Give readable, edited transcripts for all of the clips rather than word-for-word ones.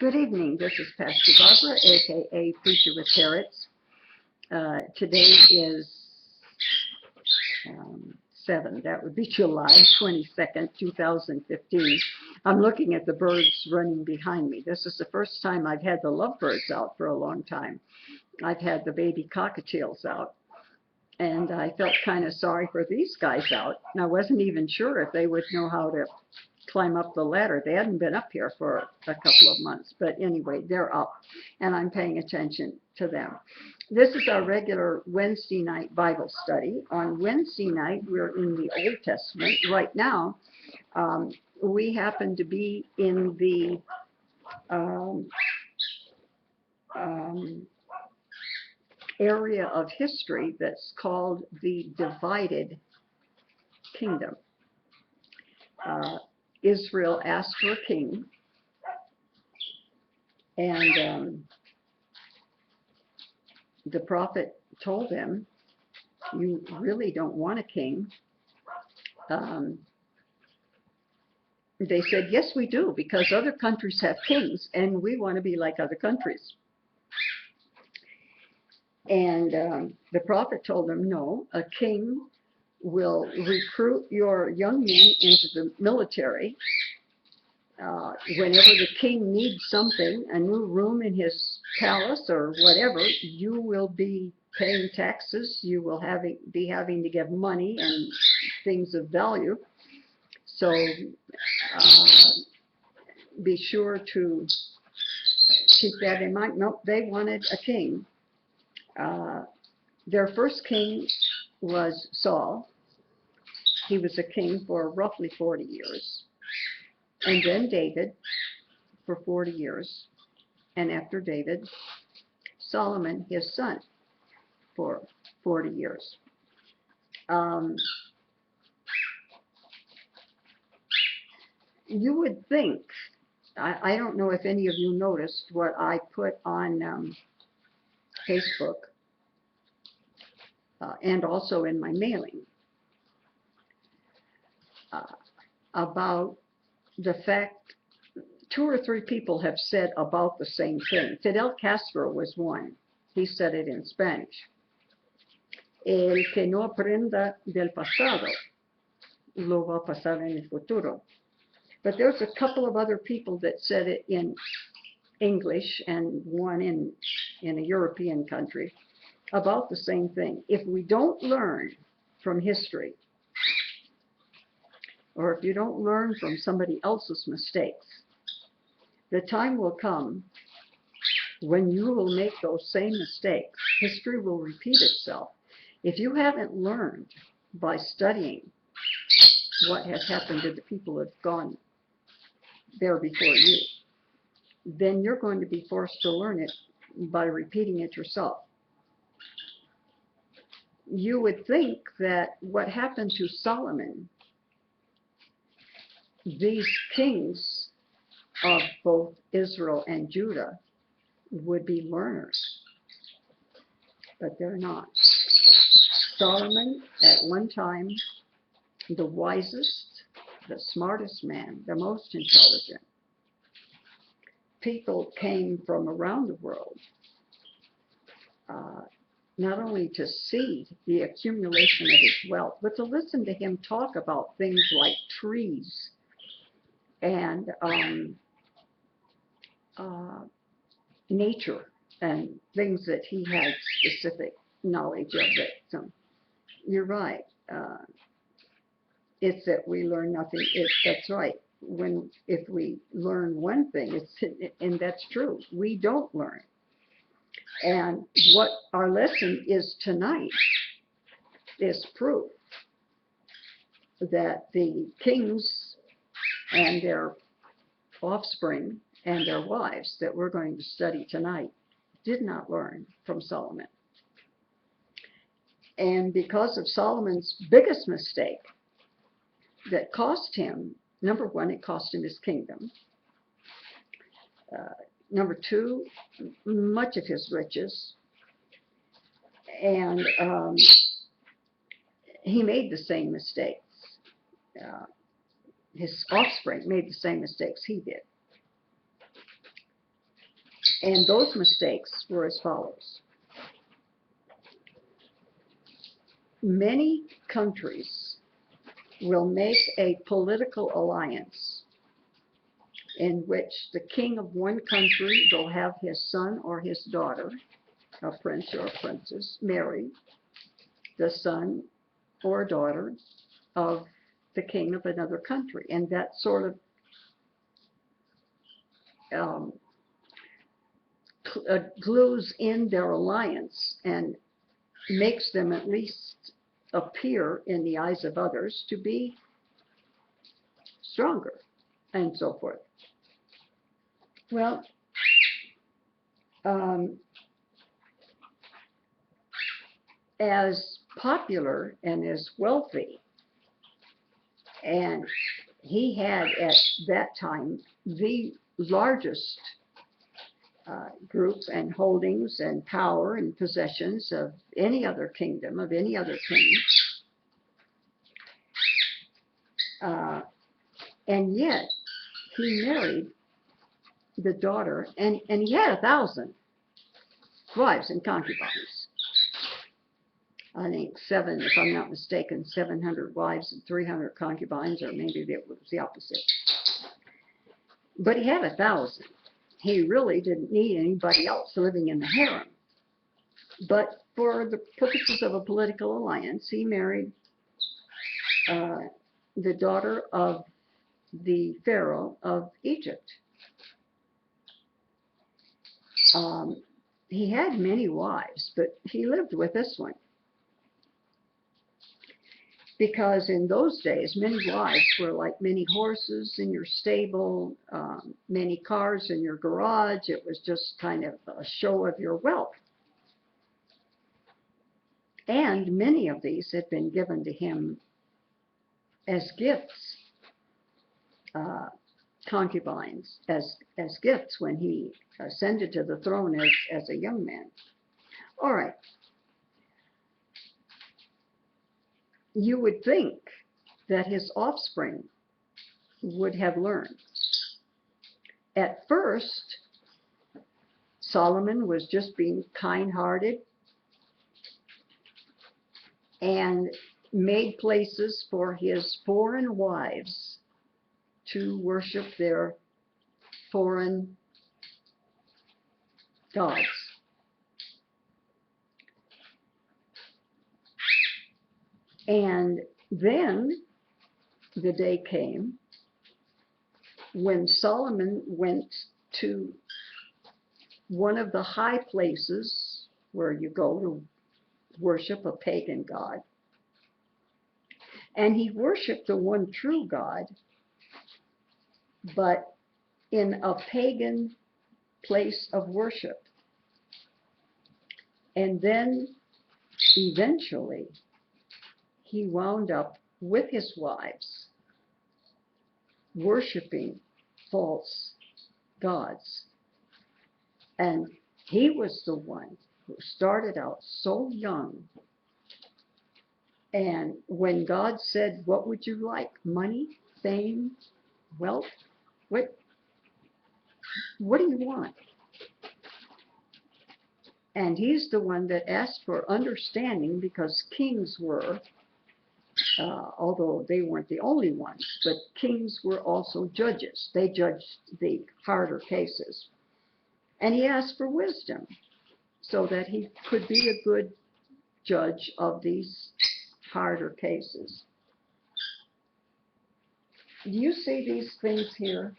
Good evening. This is Pastor Barbara, aka Preacher with Carrots. Today is 7. That would be July 22nd, 2015. I'm looking at the birds running behind me. This is the first time I've had the lovebirds out for a long time. I've had the baby cockatiels out. And I felt kind of sorry for these guys out. And I wasn't even sure if they would know how to climb up the ladder. They hadn't been up here for a couple of months. But anyway, they're up, and I'm paying attention to them. This is our regular Wednesday night Bible study. On Wednesday night, we're in the Old Testament. Right now, we happen to be in the area of history that's called the divided kingdom. Israel asked for a king, and the prophet told them, you really don't want a king. They said, yes, we do, because other countries have kings, and we want to be like other countries. And the prophet told them, no, a king will recruit your young men into the military. Whenever the king needs something, a new room in his palace or whatever, you will be paying taxes. You will be having to give money and things of value. So be sure to keep that in mind. Nope, they wanted a king. Their first king was Saul. He was a king for roughly 40 years. And then David for 40 years. And after David, Solomon, his son, for 40 years. You would think, I don't know if any of you noticed what I put on Facebook and also in my mailing about the fact 2 or 3 people have said about the same thing. Fidel Castro was one. He said it in Spanish. El que no aprenda del pasado lo va a pasar en el futuro. But there's a couple of other people that said it in English and one in a European country about the same thing. If we don't learn from history, or if you don't learn from somebody else's mistakes, the time will come when you will make those same mistakes. History will repeat itself. If you haven't learned by studying what has happened to the people who have gone there before you, then you're going to be forced to learn it by repeating it yourself. You would think that what happened to Solomon, these kings of both Israel and Judah, would be learners, but they're not. Solomon, at one time, the wisest, the smartest man, the most intelligent. People came from around the world not only to see the accumulation of his wealth, but to listen to him talk about things like trees and nature and things that he had specific knowledge of. It. So you're right. It's that we learn nothing. That's right. If we learn one thing, and that's true, we don't learn. And what our lesson is tonight is proof that the kings and their offspring and their wives that we're going to study tonight did not learn from Solomon. And because of Solomon's biggest mistake that cost him, number one, it cost him his kingdom. Number two, much of his riches. And he made the same mistakes. His offspring made the same mistakes he did. And those mistakes were as follows. Many countries will make a political alliance in which the king of one country will have his son or his daughter, a prince or a princess, marry the son or daughter of the king of another country. And that sort of glues in their alliance and makes them at least appear in the eyes of others to be stronger, and so forth. Well, as popular and as wealthy, and he had at that time the largest group and holdings and power and possessions of any other kingdom, of any other king. And yet he married the daughter, and he had 1,000 wives and concubines. I think seven, if I'm not mistaken, 700 wives and 300 concubines, or maybe it was the opposite. But he had 1,000. He really didn't need anybody else living in the harem. But for the purposes of a political alliance, he married the daughter of the Pharaoh of Egypt. He had many wives, but he lived with this one. Because in those days, many wives were like many horses in your stable, many cars in your garage. It was just kind of a show of your wealth. And many of these had been given to him as gifts, concubines, as gifts when he ascended to the throne as a young man. All right. You would think that his offspring would have learned. At first, Solomon was just being kind-hearted and made places for his foreign wives to worship their foreign gods. And then the day came when Solomon went to one of the high places where you go to worship a pagan god. And he worshiped the one true God, but in a pagan place of worship. And then eventually he wound up with his wives worshiping false gods. And he was the one who started out so young. And when God said, "What would you like? Money, fame, wealth? What do you want?" And he's the one that asked for understanding, because kings were, although they weren't the only ones, but kings were also judges. They judged the harder cases. And he asked for wisdom so that he could be a good judge of these harder cases. Do you see these things here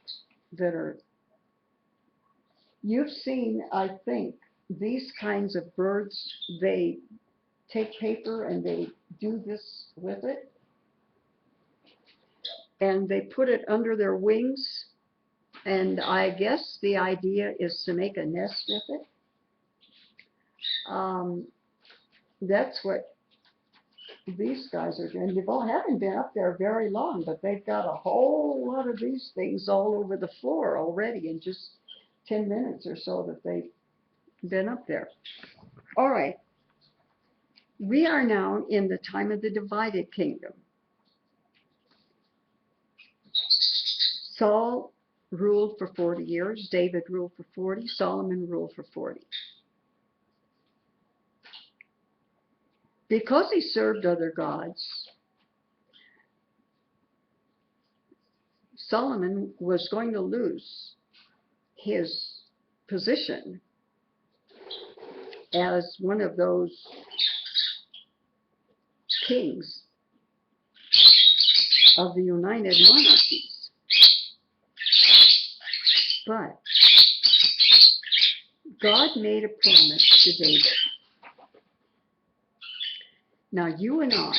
that are, you've seen, I think, these kinds of birds, they take paper and they do this with it, and they put it under their wings, and I guess the idea is to make a nest with it. That's what these guys are doing. They haven't been up there very long, but they've got a whole lot of these things all over the floor already in just 10 minutes or so that they've been up there. All right. We are now in the time of the divided kingdom. Saul ruled for 40 years. David ruled for 40. Solomon ruled for 40. Because he served other gods, Solomon was going to lose his position as one of those kings of the United Monarchies. But God made a promise to David. Now you and I,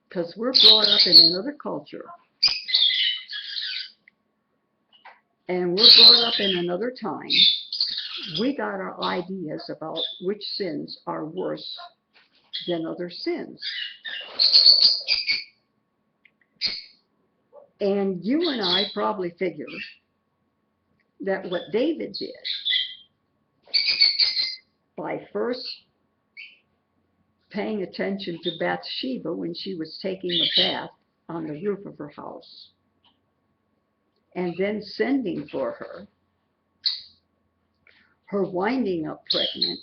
because we're brought up in another culture, and we're brought up in another time, we got our ideas about which sins are worse than other sins. And you and I probably figure that what David did by first paying attention to Bathsheba when she was taking a bath on the roof of her house, and then sending for her winding up pregnant,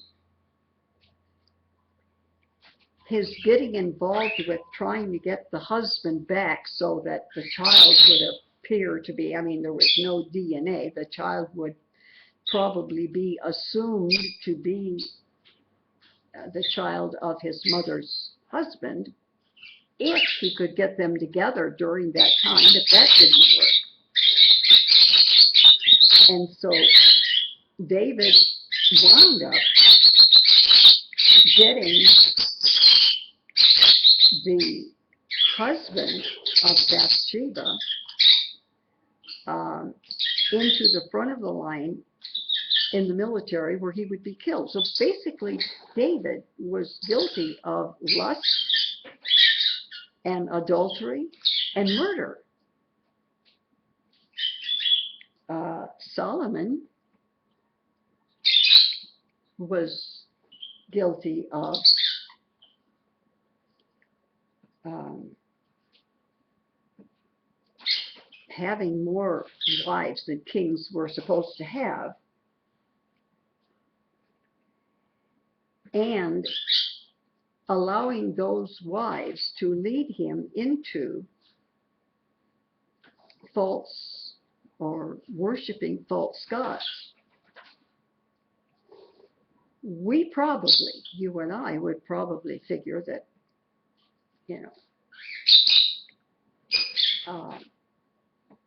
his getting involved with trying to get the husband back so that the child would appear to be, I mean, there was no DNA, the child would probably be assumed to be the child of his mother's husband, if he could get them together during that time, if that didn't work. And so David wound up getting the husband of Bathsheba into the front of the line in the military where he would be killed. So basically, David was guilty of lust and adultery and murder. Solomon was guilty of having more wives than kings were supposed to have, and allowing those wives to lead him into false or worshiping false gods. We probably, you and I, would probably figure that,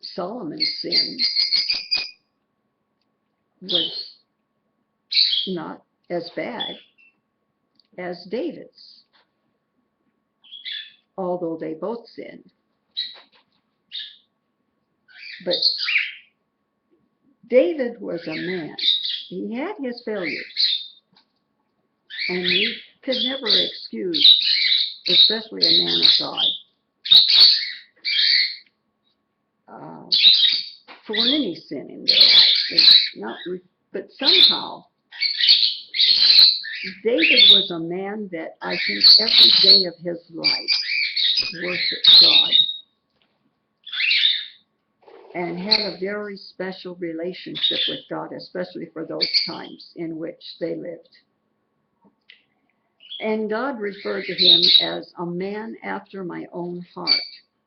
Solomon's sin was not as bad as David's, although they both sinned. But David was a man. He had his failures, and we could never excuse, especially a man of God, for any sin in their life. But somehow, David was a man that I think every day of his life worshiped God and had a very special relationship with God, especially for those times in which they lived. And God referred to him as a man after my own heart.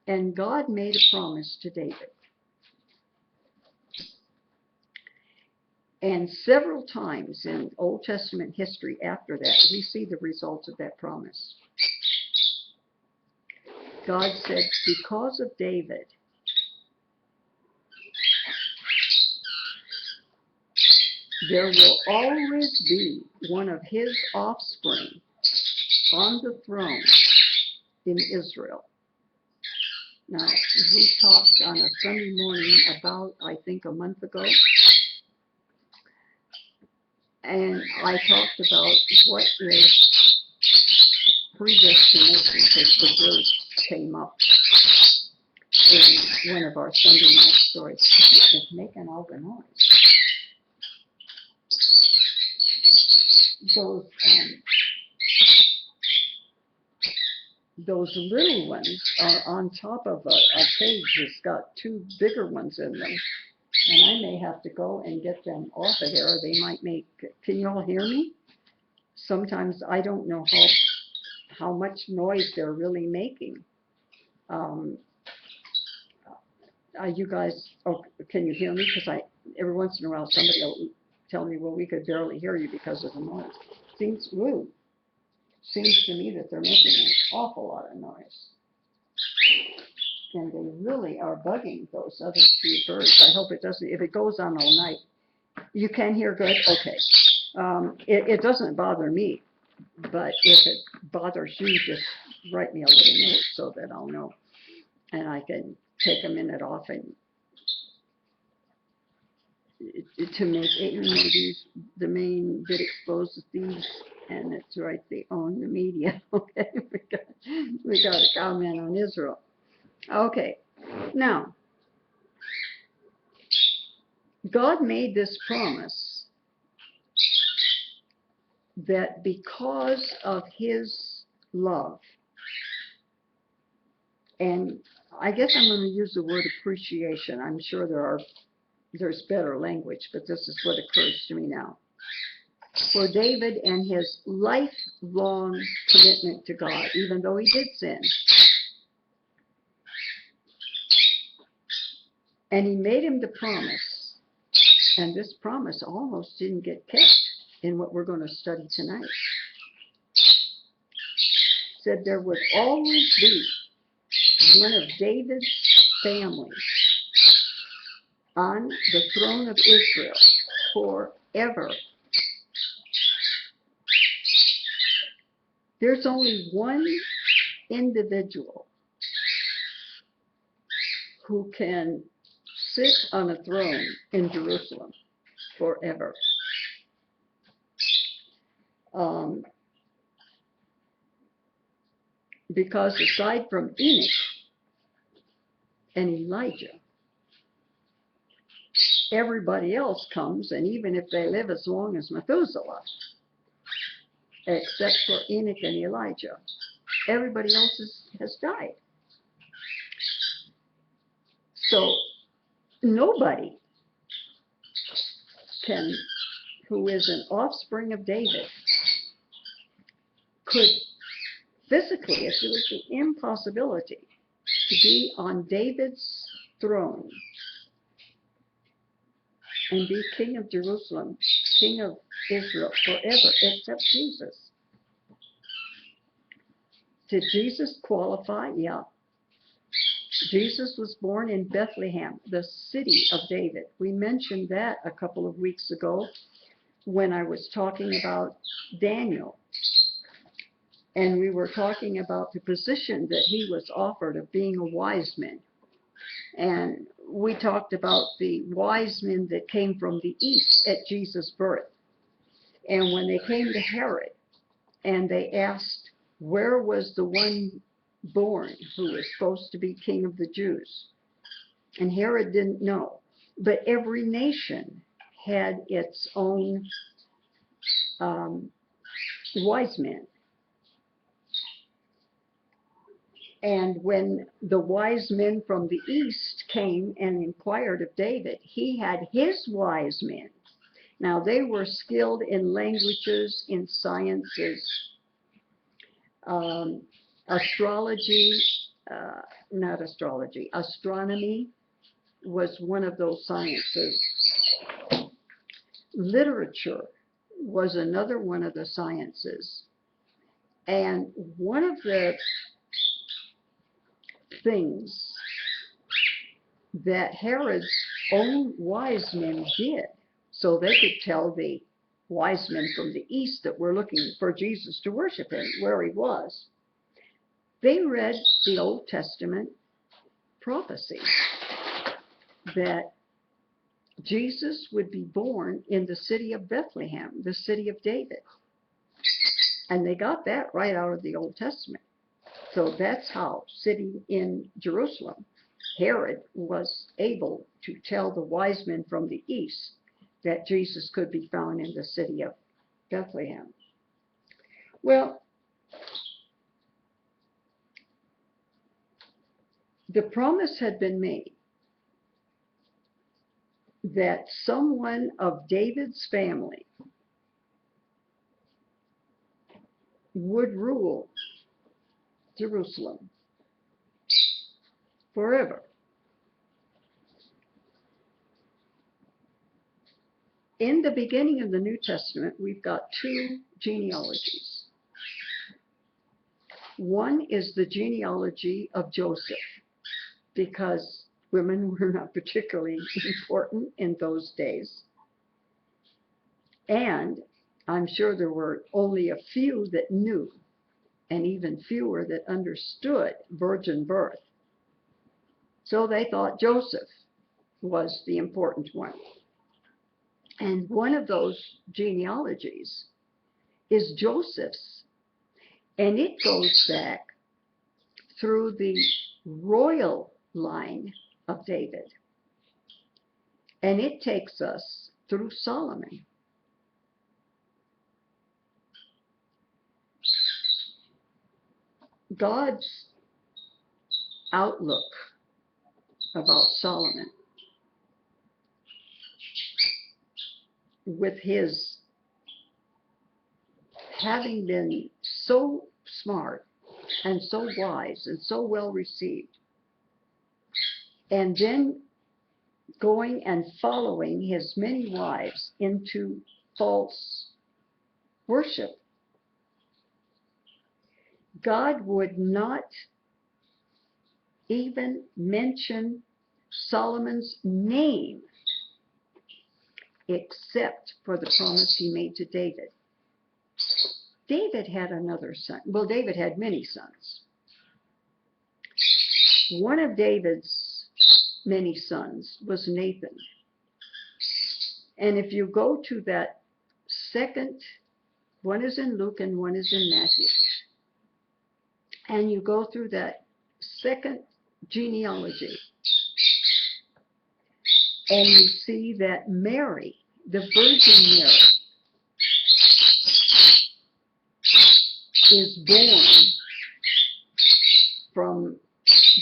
And God made a promise to David. And several times in Old Testament history after that, we see the results of that promise. God said, because of David, there will always be one of his offspring on the throne in Israel. Now, we talked on a Sunday morning about, I think, a month ago, and I talked about what is predestination, because the word came up in one of our Sunday night stories. It's making all the noise. those little ones are on top of a page that's got two bigger ones in them. And I may have to go and get them off of there, or they might make, can you all hear me? Sometimes I don't know how much noise they're really making. You guys, oh, can you hear me? Because every once in a while somebody will tell me, well, we could barely hear you because of the noise. Seems to me that they're making an awful lot of noise. And they really are bugging those other two birds. I hope it doesn't, if it goes on all night. You can hear good? Okay. It doesn't bother me, but if it bothers you, just write me a little note so that I'll know. And I can take a minute off and to make these, the main bit exposes these, and it's right, they own the media. Okay, we got a comment on Israel. Okay, now, God made this promise that because of his love, and I guess I'm going to use the word appreciation. I'm sure there's better language, but this is what occurs to me now. For David and his lifelong commitment to God, even though he did sin. And he made him the promise, and this promise almost didn't get kept in what we're going to study tonight. Said there would always be one of David's family on the throne of Israel forever. There's only one individual who can sit on a throne in Jerusalem forever. Because aside from Enoch and Elijah, everybody else comes, and even if they live as long as Methuselah, except for Enoch and Elijah, everybody else has died. So nobody who is an offspring of David could physically, if it was an impossibility, to be on David's throne and be king of Jerusalem, king of Israel forever, except Jesus. Did Jesus qualify? Yeah. Jesus was born in Bethlehem, the city of David. We mentioned that a couple of weeks ago when I was talking about Daniel. And we were talking about the position that he was offered of being a wise man. And we talked about the wise men that came from the east at Jesus' birth. And when they came to Herod and they asked, where was the one born who was supposed to be king of the Jews? And Herod didn't know. But every nation had its own wise men. And when the wise men from the east came and inquired of David, he had his wise men. Now, they were skilled in languages, in sciences, astronomy was one of those sciences. Literature was another one of the sciences. And one of the things that Herod's own wise men did, so they could tell the wise men from the east that were looking for Jesus to worship him where he was, they read the Old Testament prophecy that Jesus would be born in the city of Bethlehem, the city of David. And they got that right out of the Old Testament. So that's how, sitting in Jerusalem, Herod was able to tell the wise men from the east that Jesus could be found in the city of Bethlehem. Well, The promise had been made that someone of David's family would rule Jerusalem forever. In the beginning of the New Testament, we've got two genealogies. One is the genealogy of Joseph, because women were not particularly important in those days. And I'm sure there were only a few that knew, and even fewer that understood virgin birth. So they thought Joseph was the important one. And one of those genealogies is Joseph's, and it goes back through the royal line of David. And it takes us through Solomon. God's outlook about Solomon, with his having been so smart and so wise and so well received, and then going and following his many wives into false worship, God would not even mention Solomon's name except for the promise he made to David. David had another son. Well, David had many sons. One of David's many sons was Nathan. And if you go to that second, one is in Luke and one is in Matthew, and you go through that second genealogy, and you see that Mary, the Virgin Mary, is born from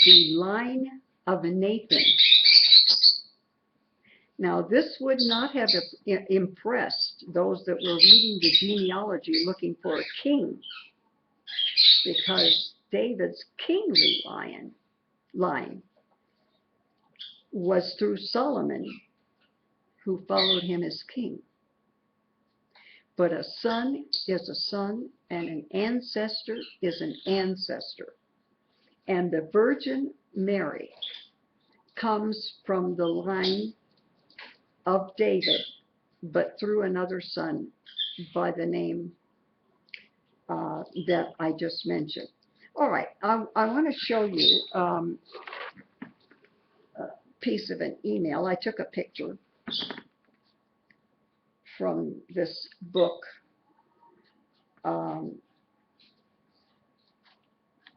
the line of Nathan. Now, this would not have impressed those that were reading the genealogy looking for a king, because David's kingly line was through Solomon, who followed him as king. But a son is a son, and an ancestor is an ancestor. And the Virgin Mary comes from the line of David, but through another son by the name that I just mentioned. All right, I want to show you a piece of an email. I took a picture from this book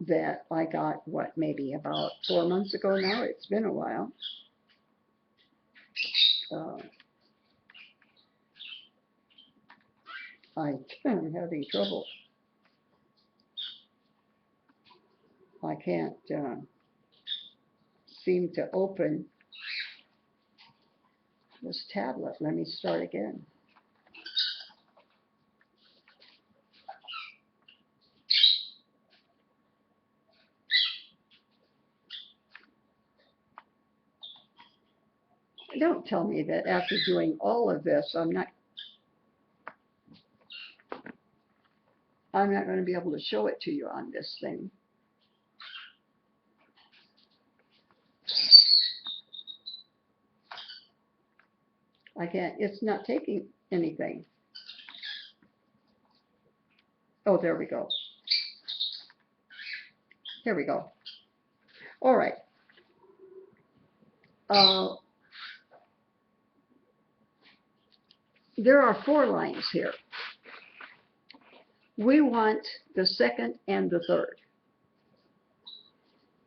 that I got, maybe about 4 months ago now. It's been a while. I'm having trouble. I can't seem to open this tablet. Let me start again. Don't tell me that after doing all of this, I'm not going to be able to show it to you on this thing. I can't, it's not taking anything. Oh, there we go. Here we go. All right. There are 4 lines here. We want the second and the third.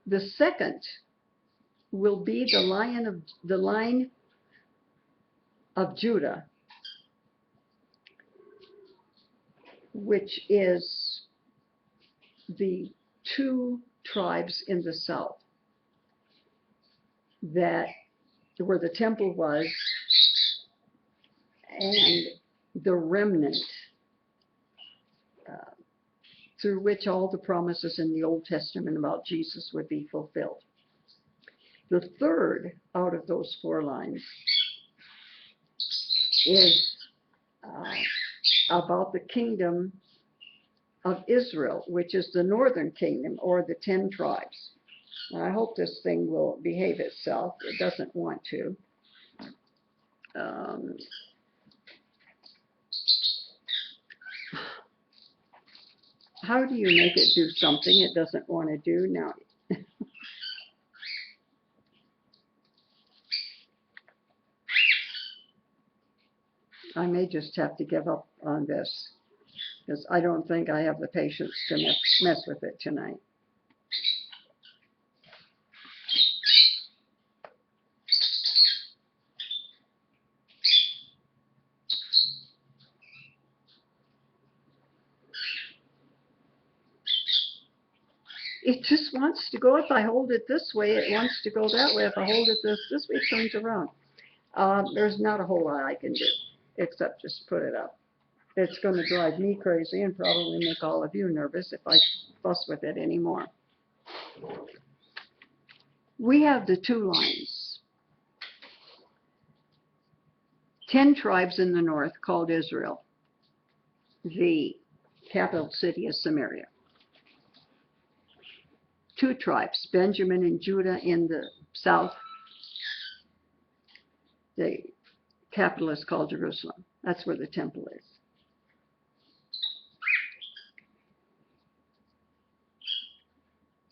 The second will be the line of Juda, which is the 2 tribes in the south. that where the temple was, and the remnant through which all the promises in the Old Testament about Jesus would be fulfilled. The third out of those 4 lines is about the kingdom of Israel, which is the northern kingdom, or the 10 tribes. And I hope this thing will behave itself. It doesn't want to. How do you make it do something it doesn't want to do? Now, I may just have to give up on this, because I don't think I have the patience to mess with it tonight. It just wants to go. If I hold it this way, it wants to go that way. If I hold it this way, it turns around. There's not a whole lot I can do except just put it up. It's going to drive me crazy and probably make all of you nervous if I fuss with it anymore. We have the 2 lines. 10 tribes in the north called Israel. The capital city is Samaria. 2 tribes, Benjamin and Judah in the south. The capital is called Jerusalem. That's where the temple is.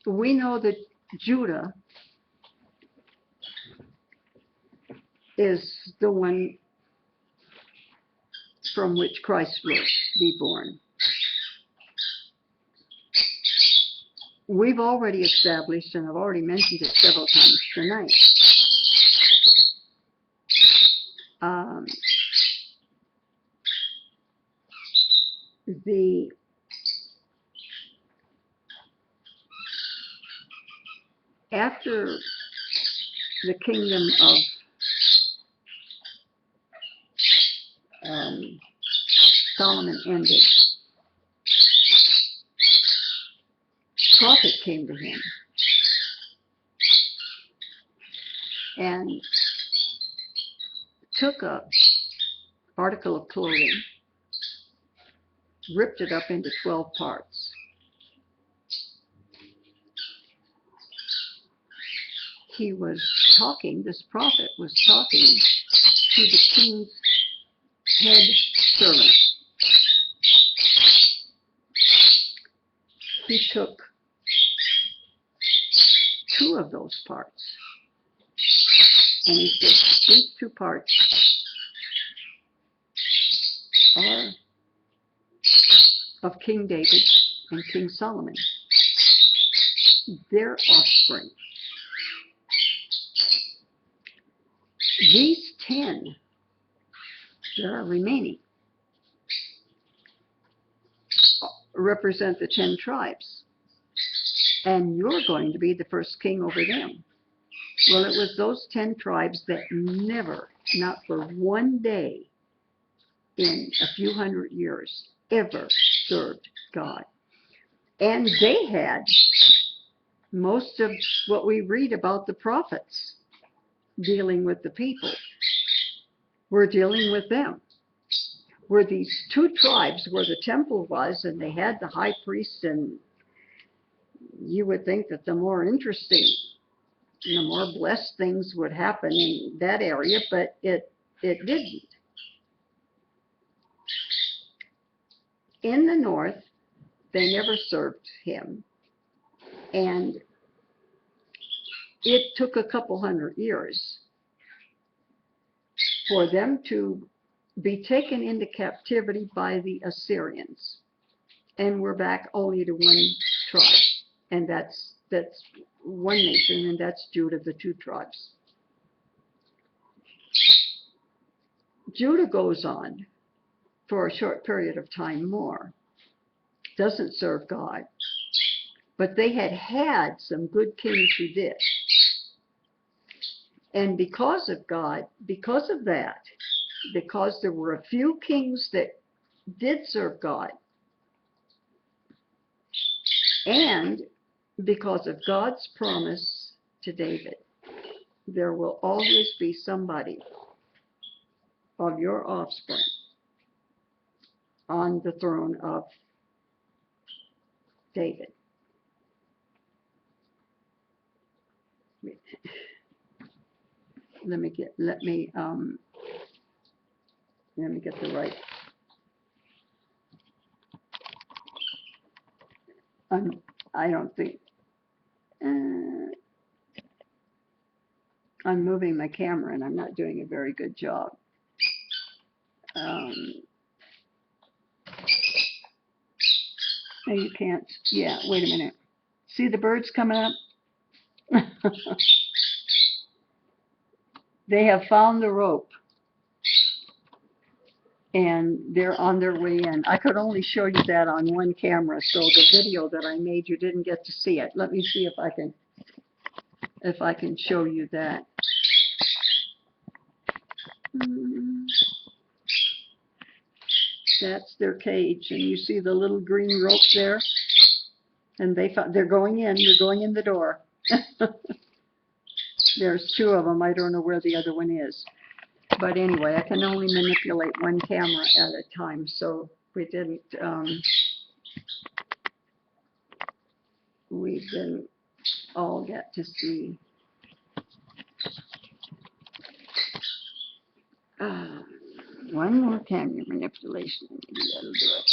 We know that Judah is the one from which Christ will be born. We've already established, and I've already mentioned it several times tonight, after the kingdom of Solomon ended, a prophet came to him and took a article of clothing, ripped it up into 12 parts. He was talking, this prophet was talking to the king's head servant. He took 2 of those parts and he said, these 2 parts are of King David and King Solomon, their offspring. These 10 that are remaining represent the 10 tribes, and you're going to be the first king over them. Well, it was those 10 tribes that never, not for one day in a few hundred years, ever served God. And they had most of what we read about the prophets dealing with the people. We're dealing with them. Were these 2 tribes where the temple was, and they had the high priest, and you would think that the more interesting, the more blessed things would happen in that area, but it didn't. In the north, they never served him, and it took a couple hundred years for them to be taken into captivity by the Assyrians, and we're back only to 1 tribe, and that's one nation, and that's Judah, the 2 tribes. Judah goes on for a short period of time more, doesn't serve God, but they had some good kings who did. And because of God, because of that, because there were a few kings that did serve God, and because of God's promise to David, there will always be somebody of your offspring on the throne of David. Let me get the right. I don't think I'm moving my camera and I'm not doing a very good job. No, you can't. Yeah, wait a minute. See the birds coming up? They have found the rope and they're on their way in. I could only show you that on one camera, so the video that I made, you didn't get to see it. Let me see if I can show you that. That's their cage, and you see the little green rope there? And they're going in. They're going in the door. There's two of them. I don't know where the other one is. But anyway, I can only manipulate one camera at a time, so we didn't all get to see. One more camera manipulation, maybe that'll do it.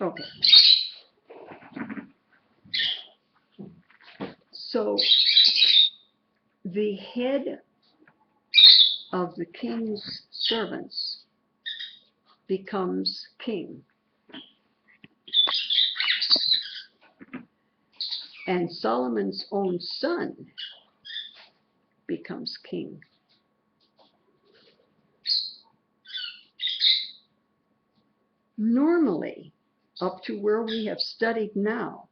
Okay. So the head of the king's servants becomes king. And Solomon's own son becomes king. Normally, up to where we have studied now,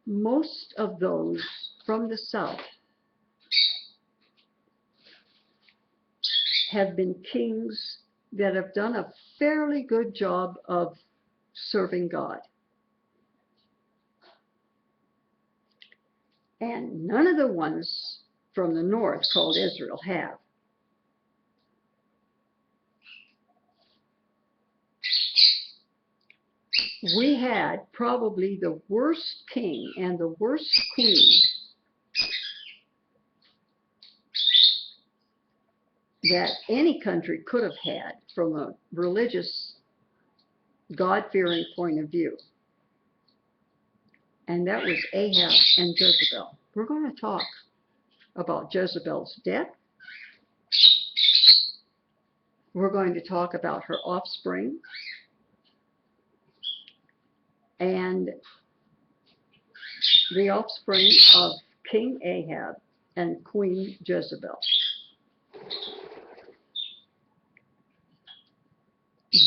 most of those from the south have been kings that have done a fairly good job of serving God. And none of the ones from the north called Israel have. We had probably the worst king and the worst queen that any country could have had from a religious, God-fearing point of view. And that was Ahab and Jezabel. We're going to talk about Jezebel's death. We're going to talk about her offspring and the offspring of King Ahab and Queen Jezebel.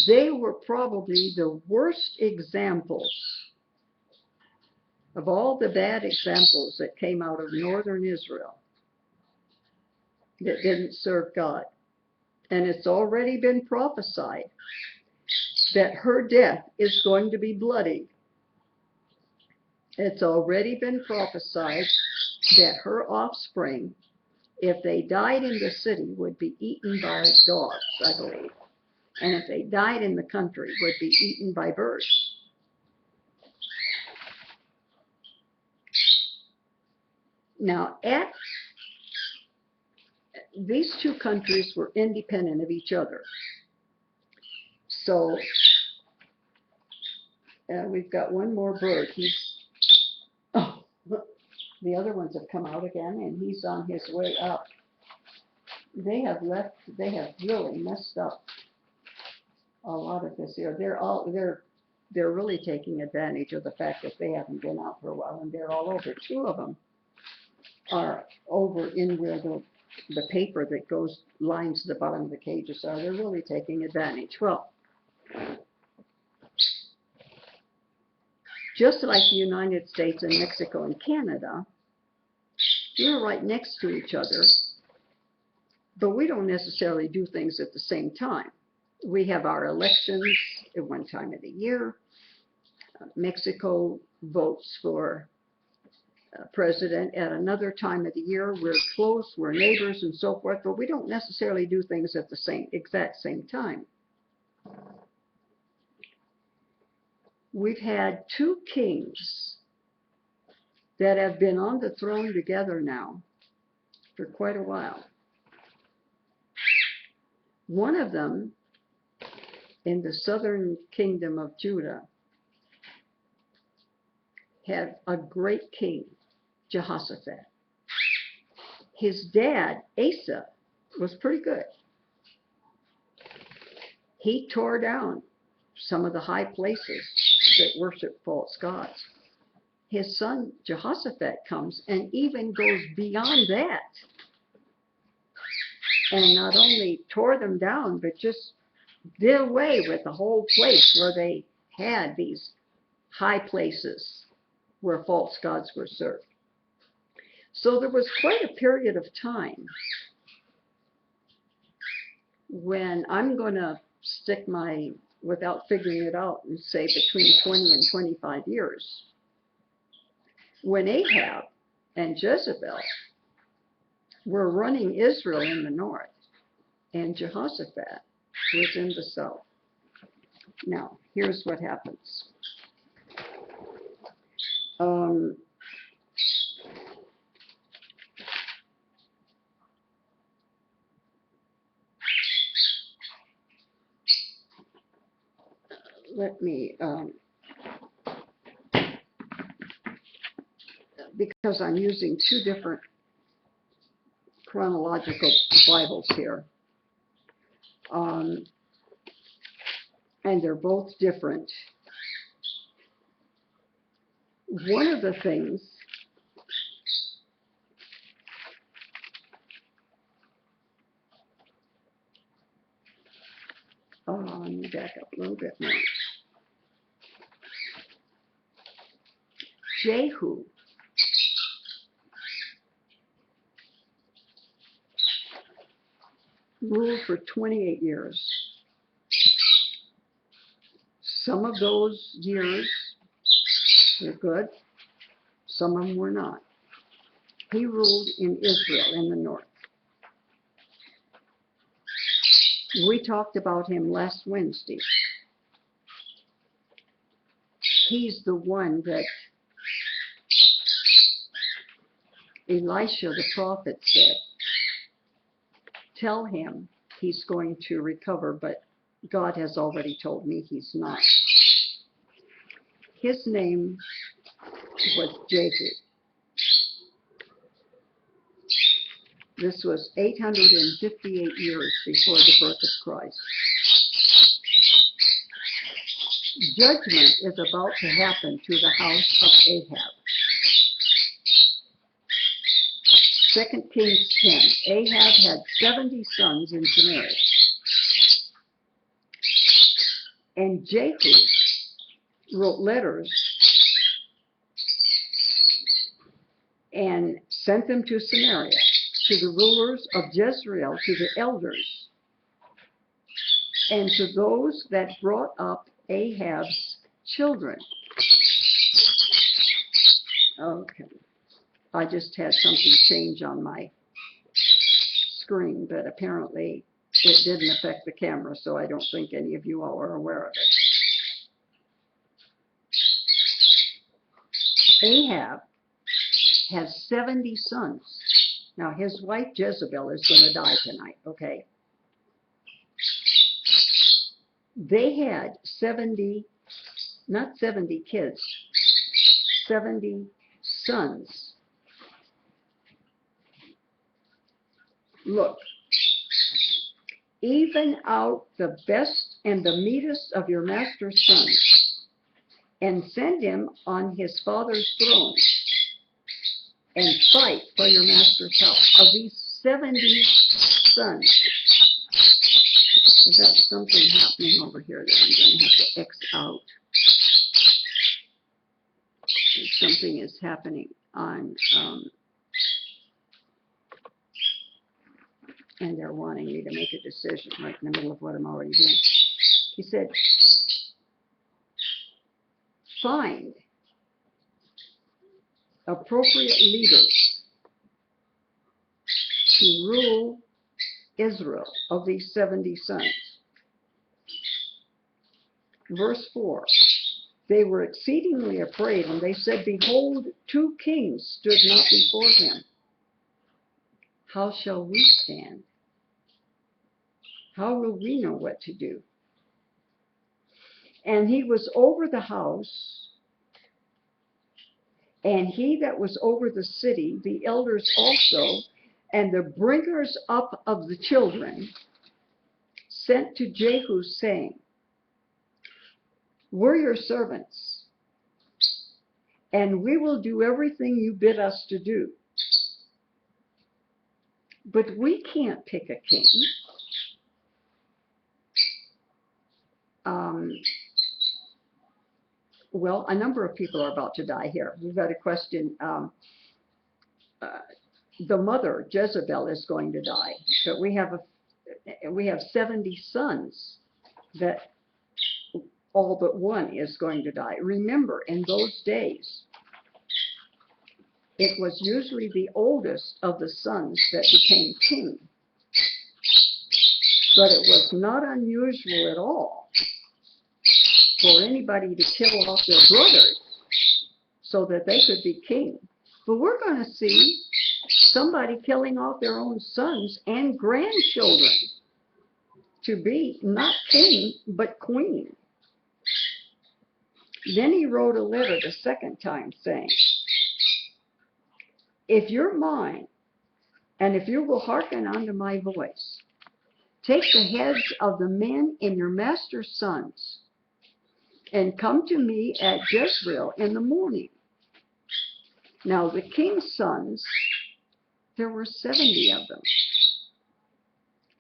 They were probably the worst examples of all the bad examples that came out of northern Israel that didn't serve God. And it's already been prophesied that her death is going to be bloody. It's already been prophesied that her offspring, if they died in the city, would be eaten by dogs, I believe. And if they died in the country, would be eaten by birds. Now, these two countries were independent of each other. So, we've got one more bird. The other ones have come out again, and he's on his way up. They have really messed up a lot of this here. They're really taking advantage of the fact that they haven't been out for a while, and they're all over. Two of them are over in where the paper that lines the bottom of the cages are. They're really taking advantage. Well, just like the United States and Mexico and Canada, we're right next to each other, but we don't necessarily do things at the same time. We have our elections at one time of the year. Mexico votes for president at another time of the year. We're close, we're neighbors and so forth, but we don't necessarily do things at the exact same time. We've had two kings that have been on the throne together now for quite a while. One of them in the southern kingdom of Juda had a great king, Jehoshaphat. His dad, Asa, was pretty good. He tore down some of the high places that worship false gods. His son, Jehoshaphat, comes and even goes beyond that. And not only tore them down, but just did away with the whole place where they had these high places where false gods were served. So there was quite a period of time when I'm going to stick my, without figuring it out, and say between 20 and 25 years, when Ahab and Jezabel were running Israel in the north, and Jehoshaphat was in the south. Now, here's what happens. Let me, because I'm using two different chronological Bibles here, and they're both different. One of the things let me back up a little bit more. Jehu ruled for 28 years. Some of those years were good, some of them were not. He ruled in Israel in the north. We talked about him last Wednesday. He's the one that Elisha the prophet said, tell him he's going to recover, but God has already told me he's not. His name was Jehu. This was 858 years before the birth of Christ. Judgment is about to happen to the house of Ahab. 2 Kings 10. Ahab had 70 sons in Samaria. And Jehu wrote letters and sent them to Samaria, to the rulers of Jezreel, to the elders, and to those that brought up Ahab's children. Okay. I just had something change on my screen, but apparently it didn't affect the camera, so I don't think any of you all are aware of it. Ahab has 70 sons. Now, his wife Jezabel is going to die tonight, okay? They had 70, not 70 kids, 70 sons. Look, even out the best and the meanest of your master's sons, and send him on his father's throne, and fight for your master's house. Of these 70 sons, I've got something happening over here that I'm going to have to X out. Something is happening on and they're wanting me to make a decision right in the middle of what I'm already doing. He said, find appropriate leaders to rule Israel of these 70 sons. Verse 4, they were exceedingly afraid, and they said, behold, 2 kings stood not before him. How shall we stand? How will we know what to do? And he was over the house, and he that was over the city, the elders also, and the bringers up of the children, sent to Jehu, saying, we're your servants, and we will do everything you bid us to do. But we can't pick a king. Well, a number of people are about to die here. We've got a question. The mother, Jezabel, is going to die, but we have 70 sons that all but one is going to die. Remember, in those days, it was usually the oldest of the sons that became king. But it was not unusual at all for anybody to kill off their brothers so that they could be king. But we're going to see somebody killing off their own sons and grandchildren to be not king, but queen. Then he wrote a letter the second time saying, if you're mine, and if you will hearken unto my voice, take the heads of the men in your master's sons, and come to me at Jezreel in the morning. Now the king's sons, there were 70 of them.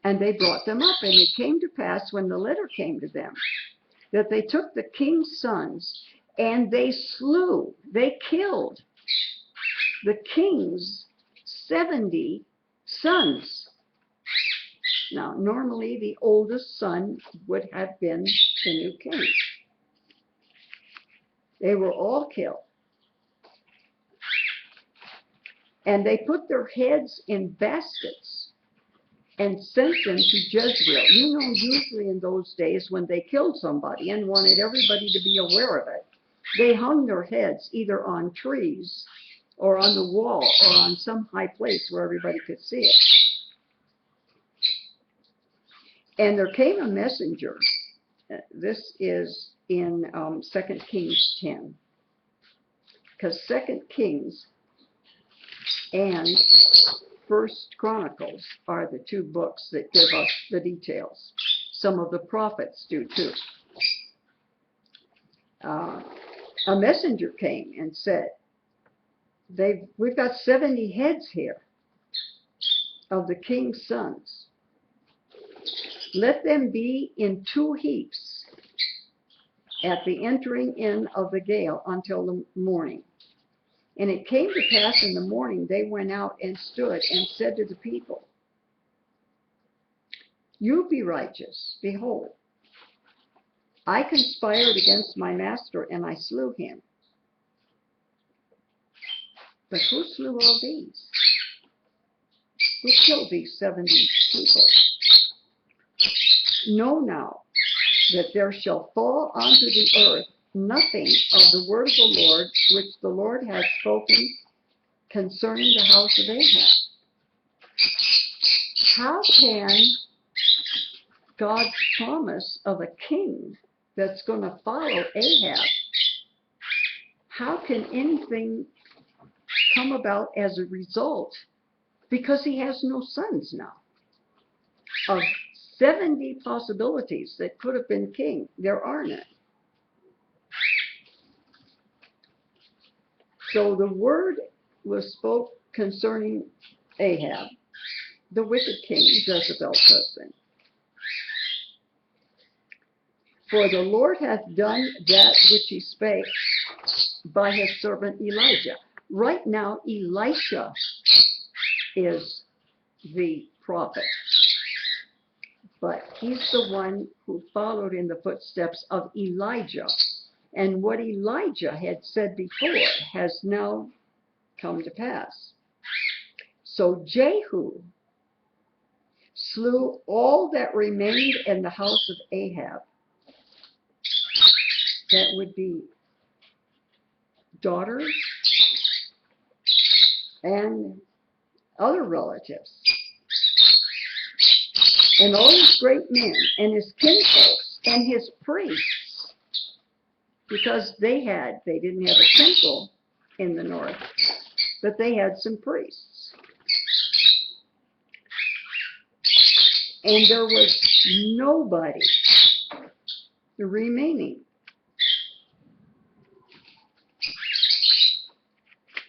And they brought them up, and it came to pass when the letter came to them, that they took the king's sons, and they killed the king's 70 sons. Now, normally the oldest son would have been the new king. They were all killed. And they put their heads in baskets and sent them to Jezreel. You know, usually in those days when they killed somebody and wanted everybody to be aware of it, they hung their heads either on trees or on the wall or on some high place where everybody could see it. And there came a messenger. This is in 2 Kings 10. Because 2 Kings and 1 Chronicles are the 2 books that give us the details. Some of the prophets do too. A messenger came and said, we've got 70 heads here of the king's sons. Let them be in 2 heaps at the entering in of the gale until the morning. And it came to pass in the morning, they went out and stood and said to the people, you be righteous. Behold, I conspired against my master, and I slew him. But who slew all these? Who killed these 70 people? Know now that there shall fall onto the earth nothing of the word of the Lord which the Lord has spoken concerning the house of Ahab. How can God's promise of a king that's going to follow Ahab, how can anything come about as a result? Because he has no sons now. Of 70 possibilities that could have been king, there are none. So the word was spoke concerning Ahab, the wicked king, Jezebel's husband. For the Lord hath done that which he spake by his servant Elijah. Right now, Elisha is the prophet. But he's the one who followed in the footsteps of Elijah. And what Elijah had said before has now come to pass. So Jehu slew all that remained in the house of Ahab. That would be daughters and other relatives, and all his great men, and his kinfolks, and his priests, because they didn't have a temple in the north, but they had some priests. And there was nobody remaining.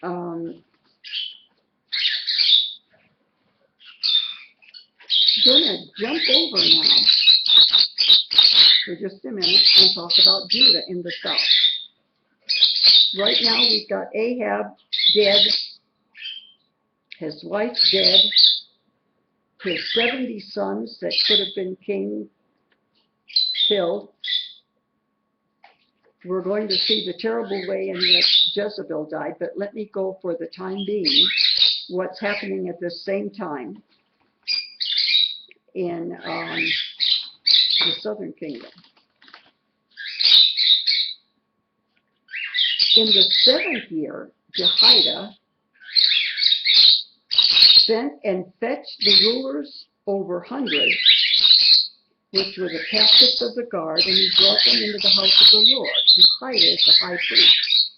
I'm going to jump over now for just a minute and talk about Judah in the south. Right now we've got Ahab dead, his wife dead, his 70 sons that could have been king killed. We're going to see the terrible way in which Jezebel died, but let me go for the time being what's happening at the same time in the southern kingdom. In the 7th year, Jehoiada sent and fetched the rulers over hundreds, which were the captives of the guard, and he brought them into the house of the Lord. Jehoiada is the high priest.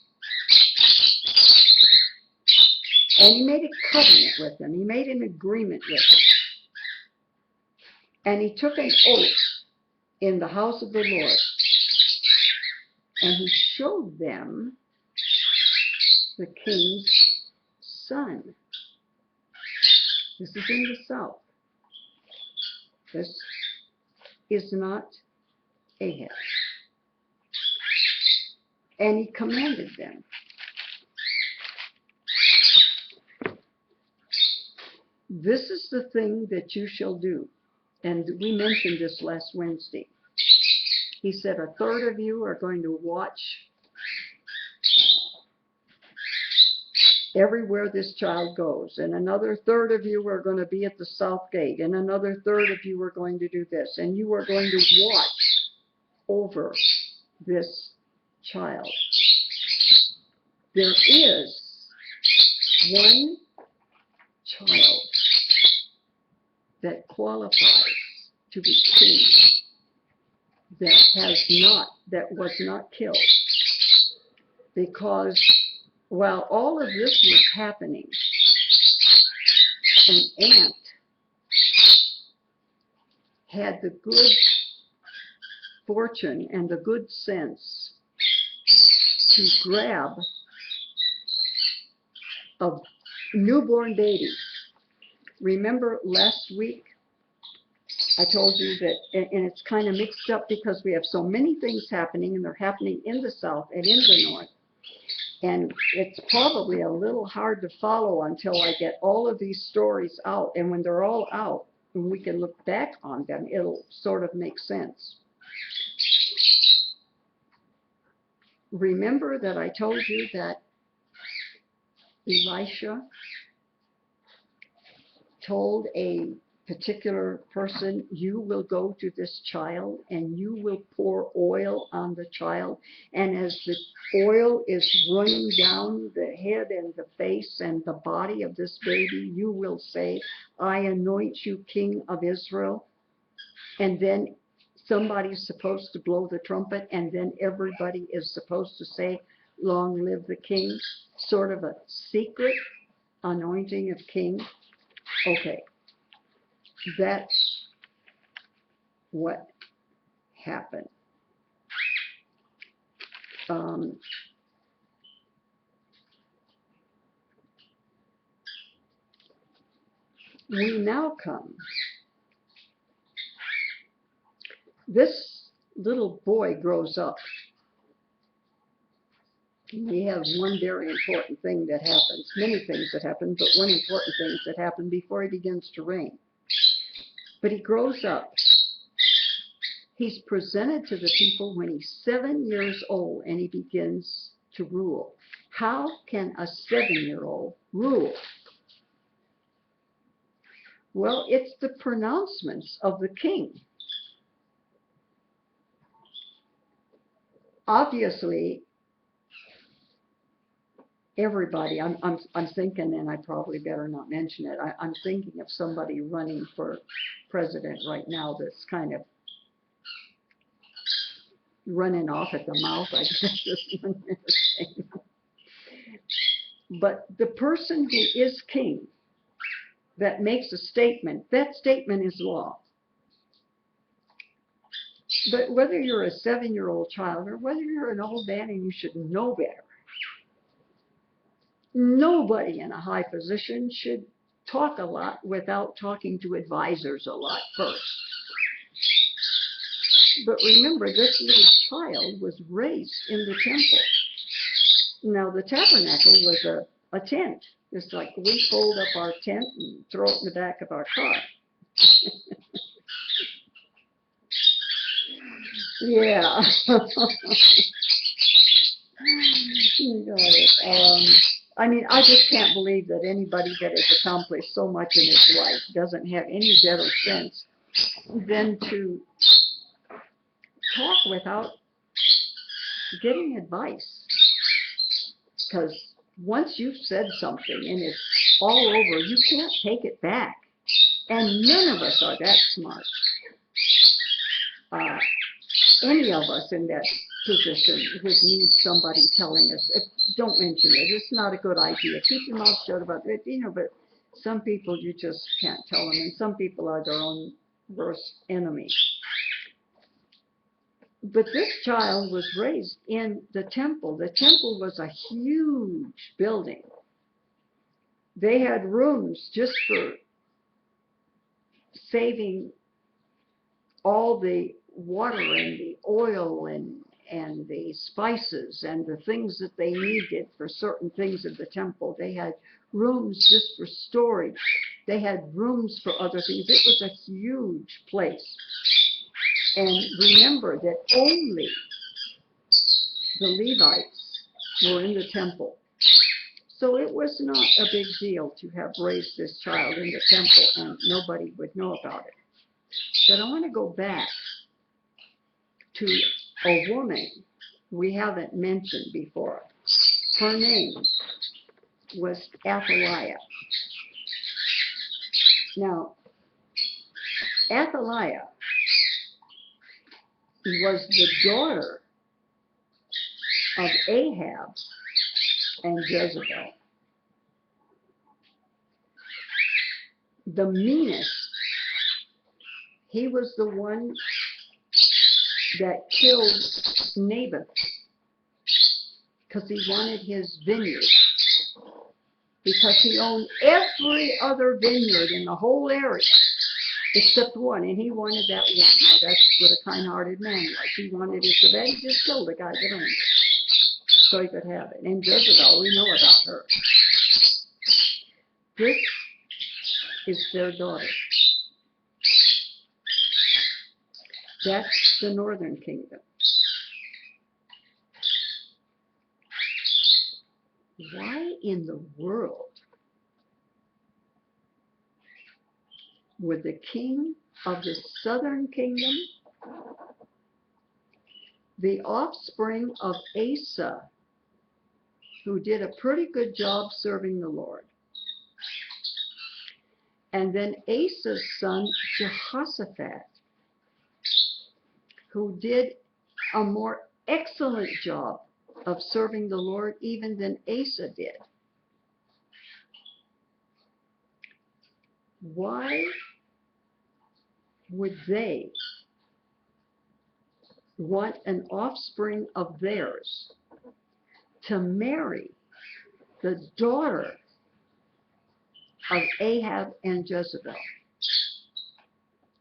And he made a covenant with them. He made an agreement with them. And he took an oath in the house of the Lord. And he showed them the king's son. This is in the south. This is not Ahab. And he commanded them. This is the thing that you shall do. And we mentioned this last Wednesday. He said, 1/3 of you are going to watch everywhere this child goes, and another 1/3 of you are going to be at the south gate, and another 1/3 of you are going to do this, and you are going to watch over this child. There is one child that qualifies to be king that was not killed, because while all of this was happening, an ant had the good fortune and the good sense to grab a newborn baby. Remember last week I told you that, and it's kind of mixed up because we have so many things happening, and they're happening in the south and in the north. And it's probably a little hard to follow until I get all of these stories out. And when they're all out, and we can look back on them, it'll sort of make sense. Remember that I told you that Elisha told a particular person, you will go to this child and you will pour oil on the child, and as the oil is running down the head and the face and the body of this baby, you will say, I anoint you king of Israel. And then somebody's supposed to blow the trumpet, and then everybody is supposed to say, long live the king, sort of a secret anointing of king. Okay. That's what happened. We now come. This little boy grows up. We have one very important thing that happens, many things that happen, but one important thing that happened before he begins to reign. But he grows up. He's presented to the people when he's 7 years old, and he begins to rule. How can a 7-year-old rule? Well, it's the pronouncements of the king. Obviously, everybody, I'm thinking, and I probably better not mention it, I'm thinking of somebody running for president right now that's kind of running off at the mouth, I guess is one way to say it. But the person who is king that makes a statement, that statement is law. But whether you're a 7-year-old child or whether you're an old man and you should know better, nobody in a high position should talk a lot without talking to advisors a lot first. But remember, this little child was raised in the temple. Now, the tabernacle was a tent. It's like we fold up our tent and throw it in the back of our car. Yeah. You got it. I mean, I just can't believe that anybody that has accomplished so much in his life doesn't have any better sense than to talk without getting advice. Because once you've said something and it's all over, you can't take it back. And none of us are that smart. Any of us in that position would need somebody telling us, don't mention it, it's not a good idea, keep your mouth shut about it, but some people you just can't tell them, and some people are their own worst enemy. But this child was raised in the temple. The temple was a huge building. They had rooms just for saving all the water and the oil and the spices and the things that they needed for certain things in the temple. They had rooms just for storage. They had rooms for other things. It was a huge place. And remember that only the Levites were in the temple. So it was not a big deal to have raised this child in the temple, and nobody would know about it. But I want to go back to a woman we haven't mentioned before. Her name was Atheliah. Now, Atheliah was the daughter of Ahab and Jezabel. The meanest. He was the one that killed Naboth because he wanted his vineyard, because he owned every other vineyard in the whole area except one, and he wanted that one. Now, that's what a kind-hearted man was. He wanted it so bad, he just killed the guy that owned it so he could have it. And Jezebel, we know about her. This is their daughter. That's the northern kingdom. Why in the world would the king of the southern kingdom, the offspring of Asa, who did a pretty good job serving the Lord, and then Asa's son Jehoshaphat, who did a more excellent job of serving the Lord even than Asa did. Why would they want an offspring of theirs to marry the daughter of Ahab and Jezebel?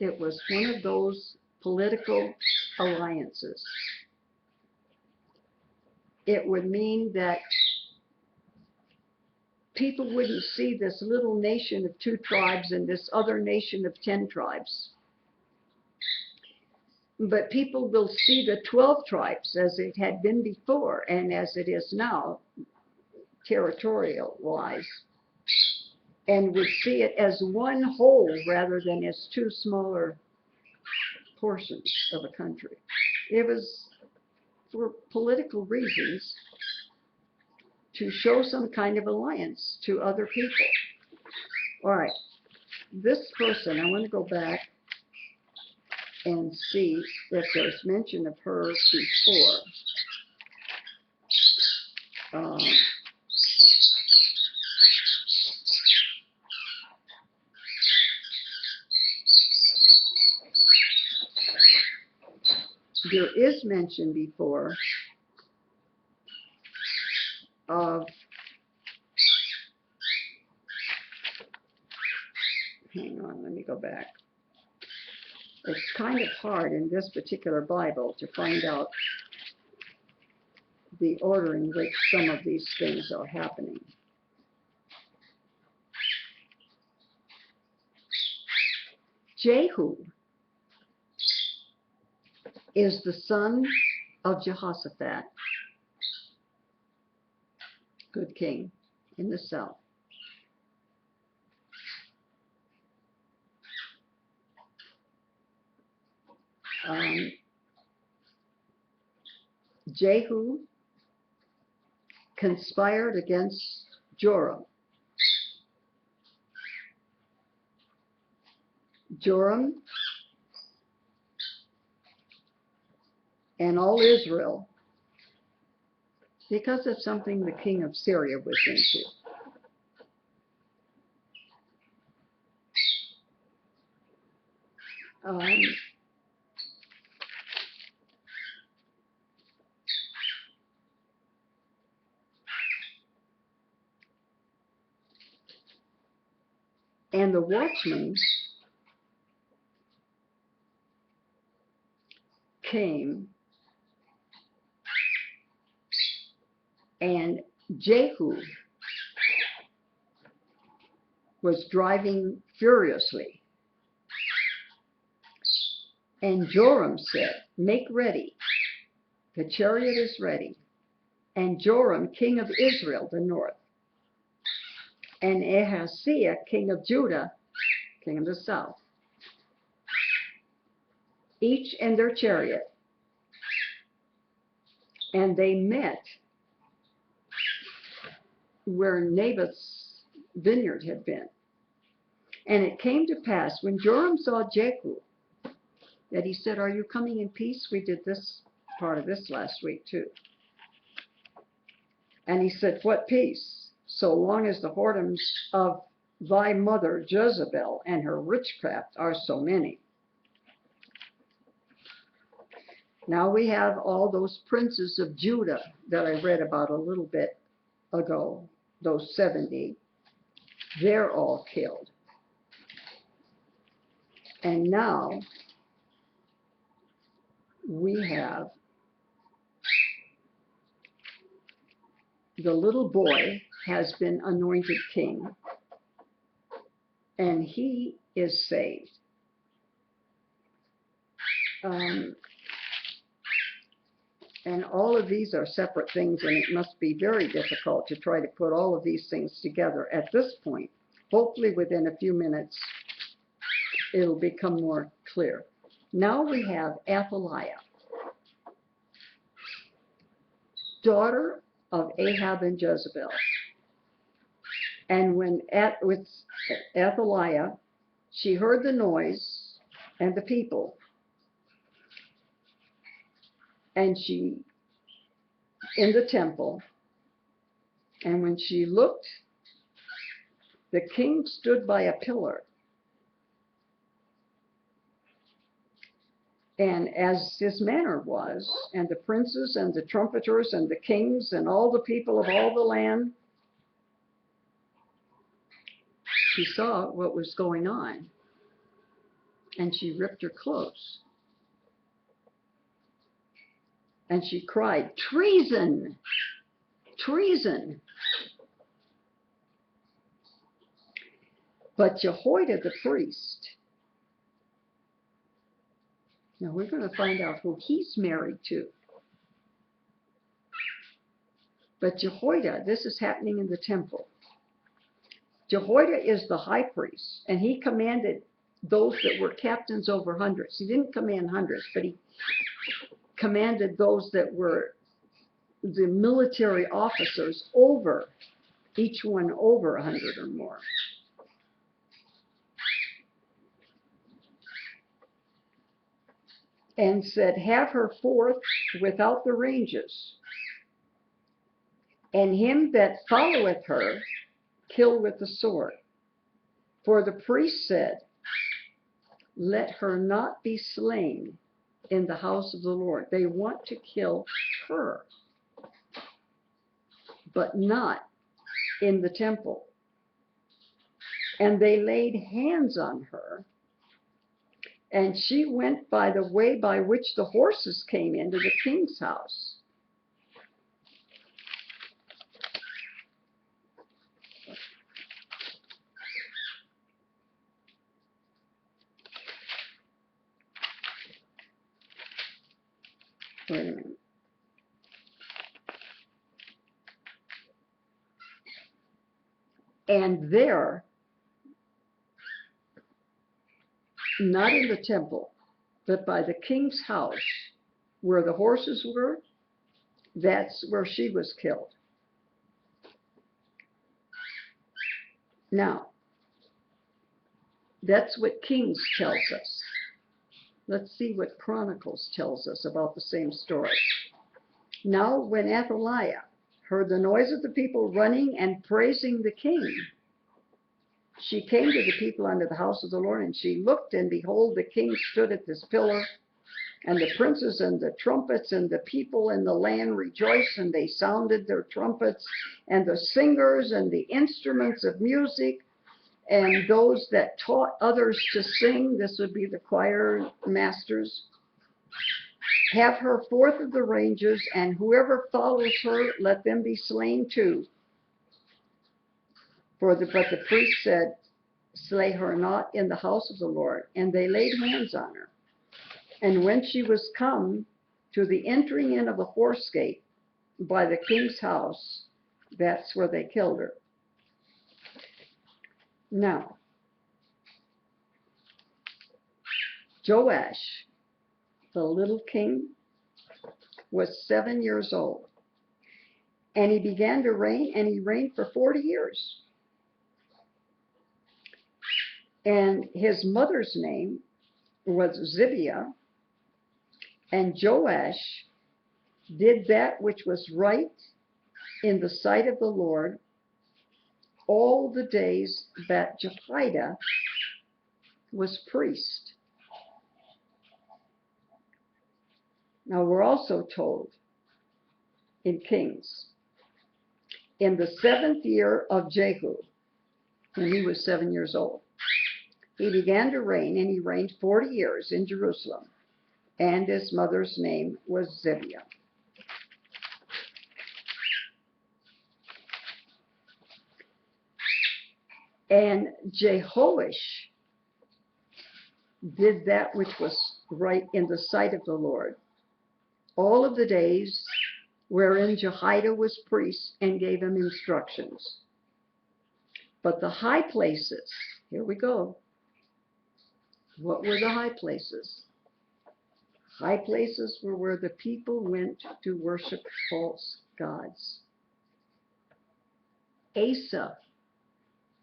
It was one of those political alliances. It would mean that people wouldn't see this little nation of 2 tribes and this other nation of 10 tribes. But people will see the 12 tribes as it had been before and as it is now, territorial-wise, and would see it as one whole rather than as 2 smaller portions of a country. It was for political reasons to show some kind of alliance to other people. All right, this person, I want to go back and see if there's mention of her before. There is mention before of, hang on, let me go back. It's kind of hard in this particular Bible to find out the order in which some of these things are happening. Jehu is the son of Jehoshaphat, good king in the south. Jehu conspired against Joram. Joram and all Israel, because of something the king of Syria was into. And the watchmen came, and Jehu was driving furiously. And Joram said, "Make ready. The chariot is ready." And Joram, king of Israel, the north, and Ahaziah, king of Judah, king of the south, each in their chariot. And they met where Naboth's vineyard had been. And it came to pass, when Joram saw Jehu, that he said, "Are you coming in peace?" We did this part of this last week too. And he said, "What peace? So long as the whoredoms of thy mother Jezabel and her witchcraft are so many." Now we have all those princes of Judah that I read about a little bit ago, those 70. They're all killed. And now we have the little boy has been anointed king, and he is saved. And all of these are separate things, and it must be very difficult to try to put all of these things together at this point. Hopefully within a few minutes, it'll become more clear. Now we have Atheliah, daughter of Ahab and Jezabel. And with Atheliah, she heard the noise and the people, and she in the temple, and when she looked, the king stood by a pillar, and as his manner was, and the princes and the trumpeters and the kings and all the people of all the land, she saw what was going on, and she ripped her clothes. And she cried, "Treason! Treason!" But Jehoiada the priest, now we're going to find out who he's married to. But Jehoiada, this is happening in the temple. Jehoiada is the high priest, and he commanded those that were captains over hundreds. He didn't command hundreds, but he commanded those that were the military officers over, each one over 100 or more. And said, have her forth without the ranges, and him that followeth her kill with the sword. For the priest said, let her not be slain in the house of the Lord. They want to kill her, but not in the temple. And they laid hands on her, and she went by the way by which the horses came into the king's house. Wait a minute. And there, not in the temple, but by the king's house, where the horses were, that's where she was killed. Now, that's what Kings tells us. Let's see what Chronicles tells us about the same story. Now, when Atheliah heard the noise of the people running and praising the king, she came to the people unto the house of the Lord, and she looked, and behold, the king stood at this pillar, and the princes and the trumpets and the people in the land rejoiced, and they sounded their trumpets, and the singers and the instruments of music, and those that taught others to sing, this would be the choir masters, have her forth of the ranges, and whoever follows her, let them be slain too. But the priest said, slay her not in the house of the Lord. And they laid hands on her. And when she was come to the entering in of the horse gate by the king's house, that's where they killed her. Now, Joash, the little king, was 7 years old. And he began to reign, and he reigned for 40 years. And his mother's name was Zibiah, and Joash did that which was right in the sight of the Lord all the days that Jehoiada was priest. Now we're also told in Kings, in the 7th year of Jehu, when he was 7 years old, he began to reign, and he reigned 40 years in Jerusalem, and his mother's name was Zibiah. And Jehoash did that which was right in the sight of the Lord all of the days wherein Jehoiada was priest, and gave him instructions. But the high places, here we go. What were the high places? High places were where the people went to worship false gods. Asa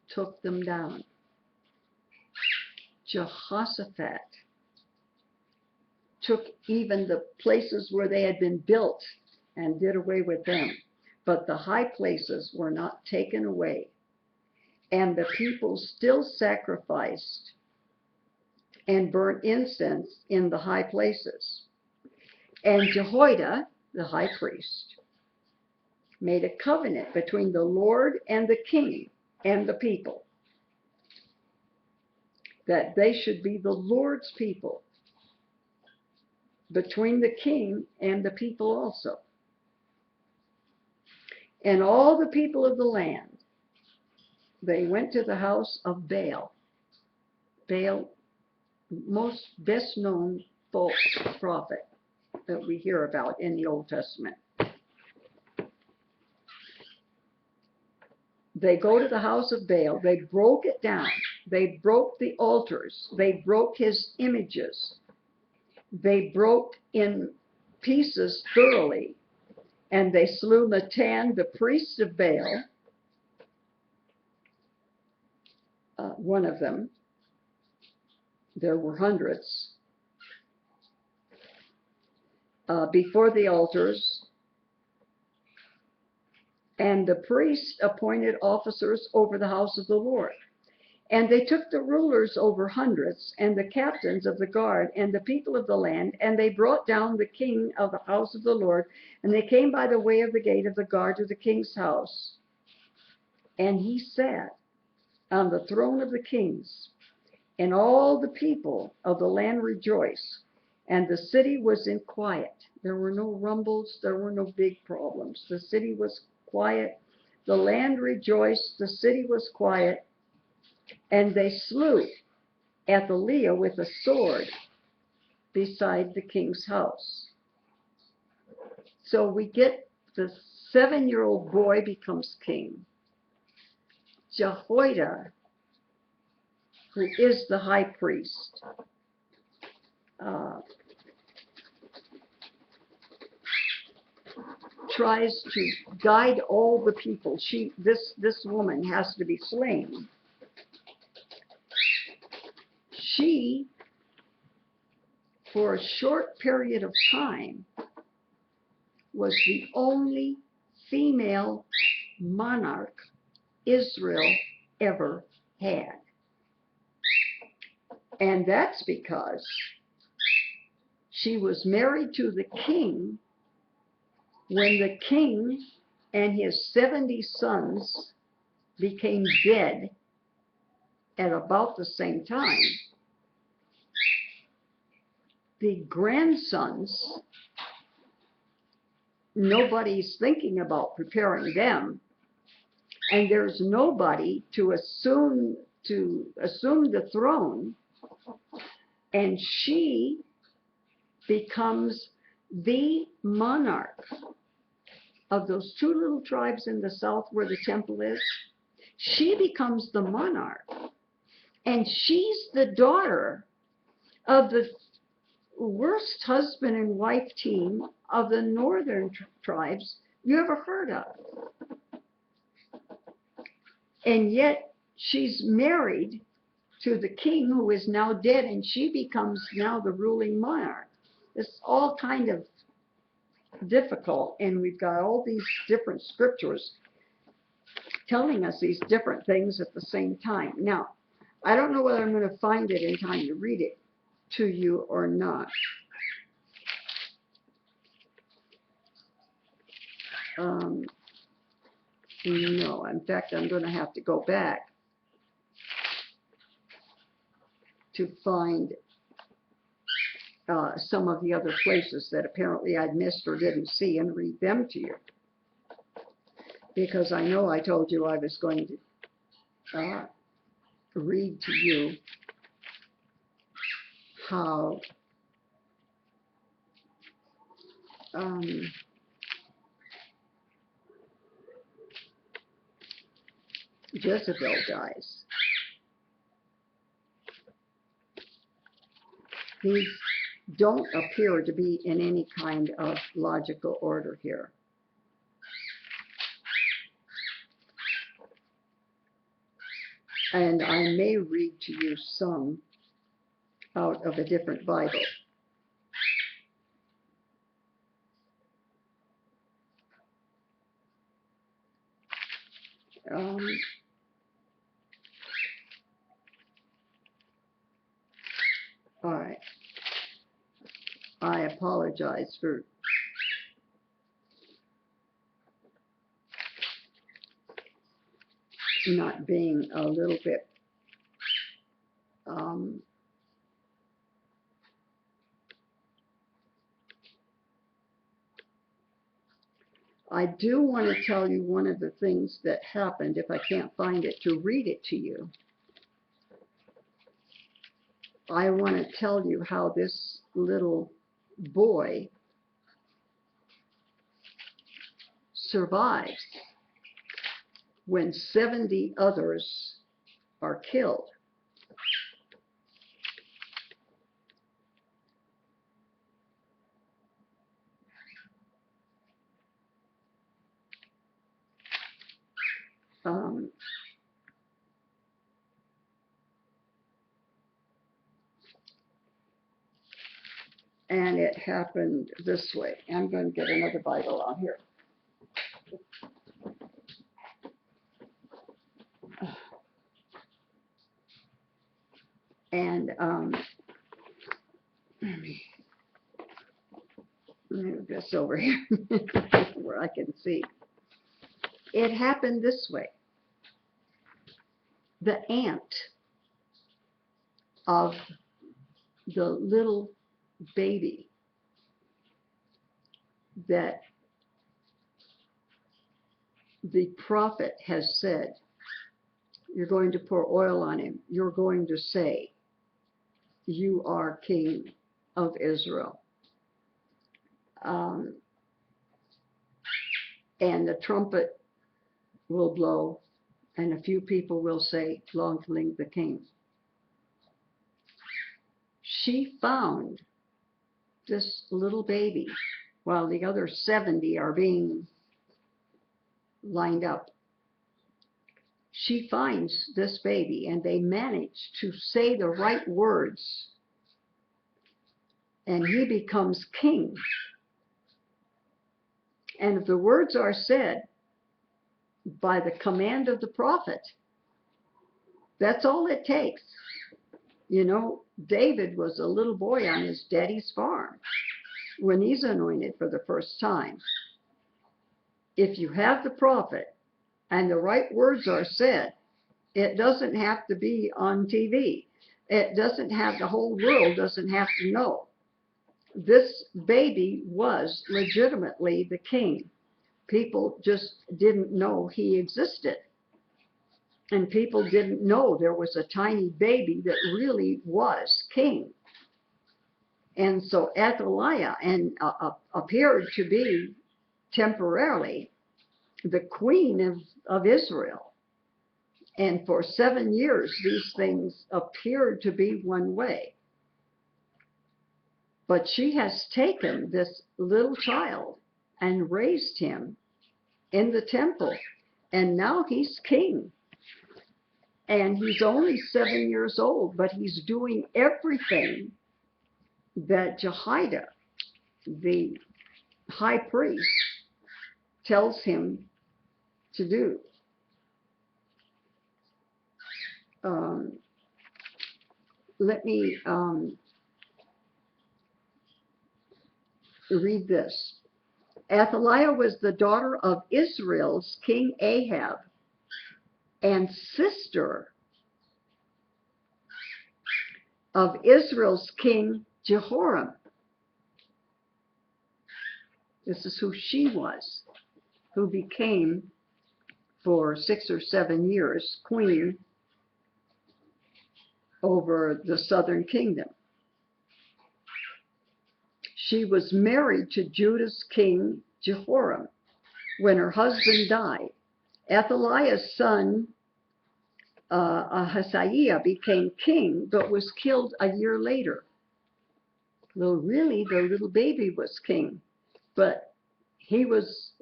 took them down. Jehoshaphat took even the places where they had been built and did away with them. But the high places were not taken away. And the people still sacrificed and burnt incense in the high places. And Jehoiada, the high priest, made a covenant between the Lord and the king and the people, that they should be the Lord's people, between the king and the people also. And all the people of the land They went to the house of Baal. Baal, most best known false prophet that we hear about in the Old Testament. They go to the house of Baal. They broke it down. They broke the altars. They broke his images. They broke in pieces thoroughly. And they slew Matan, the priest of Baal, one of them. There were hundreds. Before the altars. And the priest appointed officers over the house of the Lord. And they took the rulers over hundreds, and the captains of the guard, and the people of the land, and they brought down the king of the house of the Lord, and they came by the way of the gate of the guard to the king's house. And he sat on the throne of the kings, and all the people of the land rejoiced, and the city was in quiet. There were no rumbles, there were no big problems. The city was quiet, the land rejoiced, the city was quiet, and they slew Atheliah with a sword beside the king's house. So we get the 7-year-old boy becomes king. Jehoiada, who is the high priest, tries to guide all the people. This woman has to be slain. She, for a short period of time, was the only female monarch Israel ever had. And that's because she was married to the king when the king and his 70 sons became dead at about the same time. The grandsons, nobody's thinking about preparing them, and there's nobody to assume the throne, and she becomes the monarch of those 2 little tribes in the south where the temple is. She becomes the monarch, and she's the daughter of the worst husband and wife team of the northern tribes you ever heard of. And yet she's married to the king who is now dead, and she becomes now the ruling monarch. It's all kind of difficult, and we've got all these different scriptures telling us these different things at the same time. Now, I don't know whether I'm going to find it in time to read it to you or not. No, in fact, I'm going to have to go back to find some of the other places that apparently I'd missed or didn't see and read them to you. Because I know I told you I was going to read to you how Jezebel dies. These don't appear to be in any kind of logical order here. And I may read to you some out of a different Bible. All right. I apologize for not being a little bit I do want to tell you one of the things that happened, if I can't find it to read it to you. I want to tell you how this little boy survives when 70 others are killed. And it happened this way. I'm going to get another Bible out here. And let me move this over here where I can see. It happened this way. The aunt of the little baby that the prophet has said, you're going to pour oil on him. You're going to say, you are king of Israel. And the trumpet will blow, and a few people will say, long live the king. She found this little baby while the other 70 are being lined up. She finds this baby, and they manage to say the right words, and he becomes king. And if the words are said by the command of the prophet, that's all it takes. You know, David was a little boy on his daddy's farm when he's anointed for the first time. If you have the prophet and the right words are said, it doesn't have to be on TV. It doesn't have, the whole world doesn't have to know. This baby was legitimately the king. People just didn't know he existed. And people didn't know there was a tiny baby that really was king. And so Atheliah appeared to be temporarily the queen of Israel. And for 7 years, these things appeared to be one way. But she has taken this little child and raised him in the temple. And now he's king. And he's only 7 years old, but he's doing everything that Jehoiada, the high priest, tells him to do. Let me read this. Atheliah was the daughter of Israel's king Ahab and sister of Israel's king Jehoram. This is who she was, who became for 6 or 7 years queen over the southern kingdom. She was married to Judah's king Jehoram when her husband died. Athaliah's son Ahaziah became king, but was killed a year later. Well, really, the little baby was king, but he was,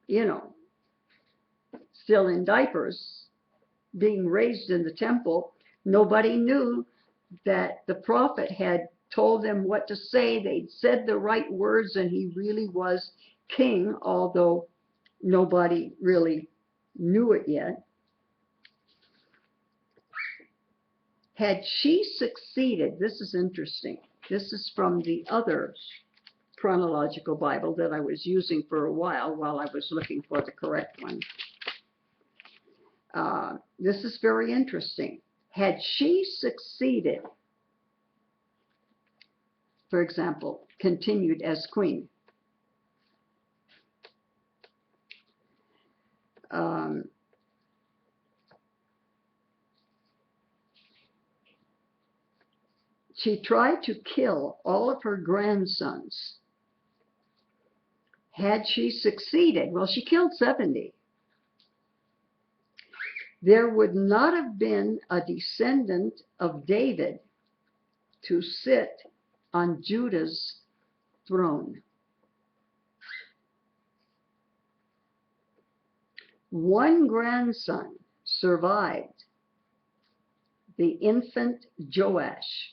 you know, still in diapers, being raised in the temple. Nobody knew that the prophet had told them what to say. They'd said the right words, and he really was king, although nobody really knew it yet. Had she succeeded, this is interesting. This is from the other chronological Bible that I was using for a while I was looking for the correct one. This is very interesting. Had she succeeded, for example, continued as queen, Um, she tried to kill all of her grandsons. Had she succeeded, well, she killed 70. There would not have been a descendant of David to sit on Judah's throne. One grandson survived, the infant Joash.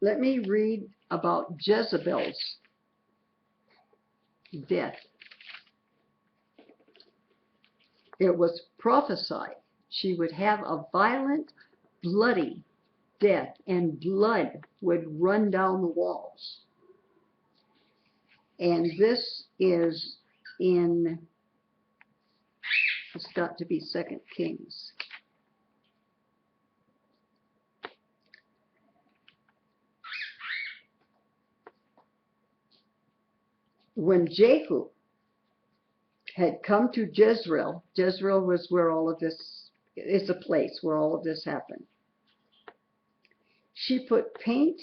Let me read about Jezabel's death. It was prophesied she would have a violent, bloody death, and blood would run down the walls. And this is in, it's got to be 2 Kings. When Jehu had come to Jezreel, Jezreel was where all of this, it's a place where all of this happened. She put paint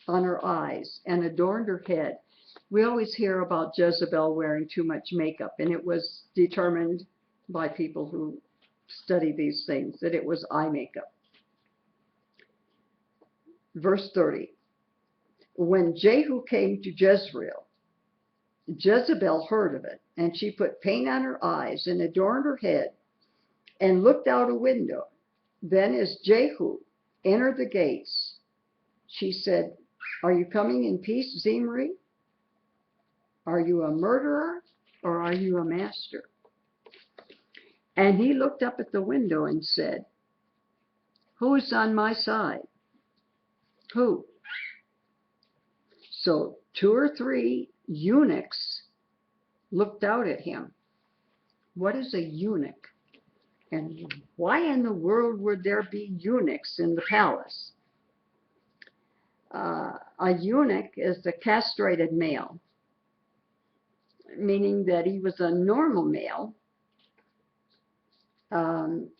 on her eyes and adorned her head. We always hear about Jezebel wearing too much makeup, and it was determined by people who study these things that it was eye makeup. Verse 30. When Jehu came to Jezreel, Jezebel heard of it, and she put paint on her eyes and adorned her head and looked out a window. Then as Jehu entered the gates, she said, "Are you coming in peace, Zimri? Are you a murderer or are you a master?" And he looked up at the window and said, "Who is on my side?" Who? So 2 or 3 eunuchs looked out at him. What is a eunuch? And why in the world would there be eunuchs in the palace? A eunuch is a castrated male, meaning that he was a normal male, and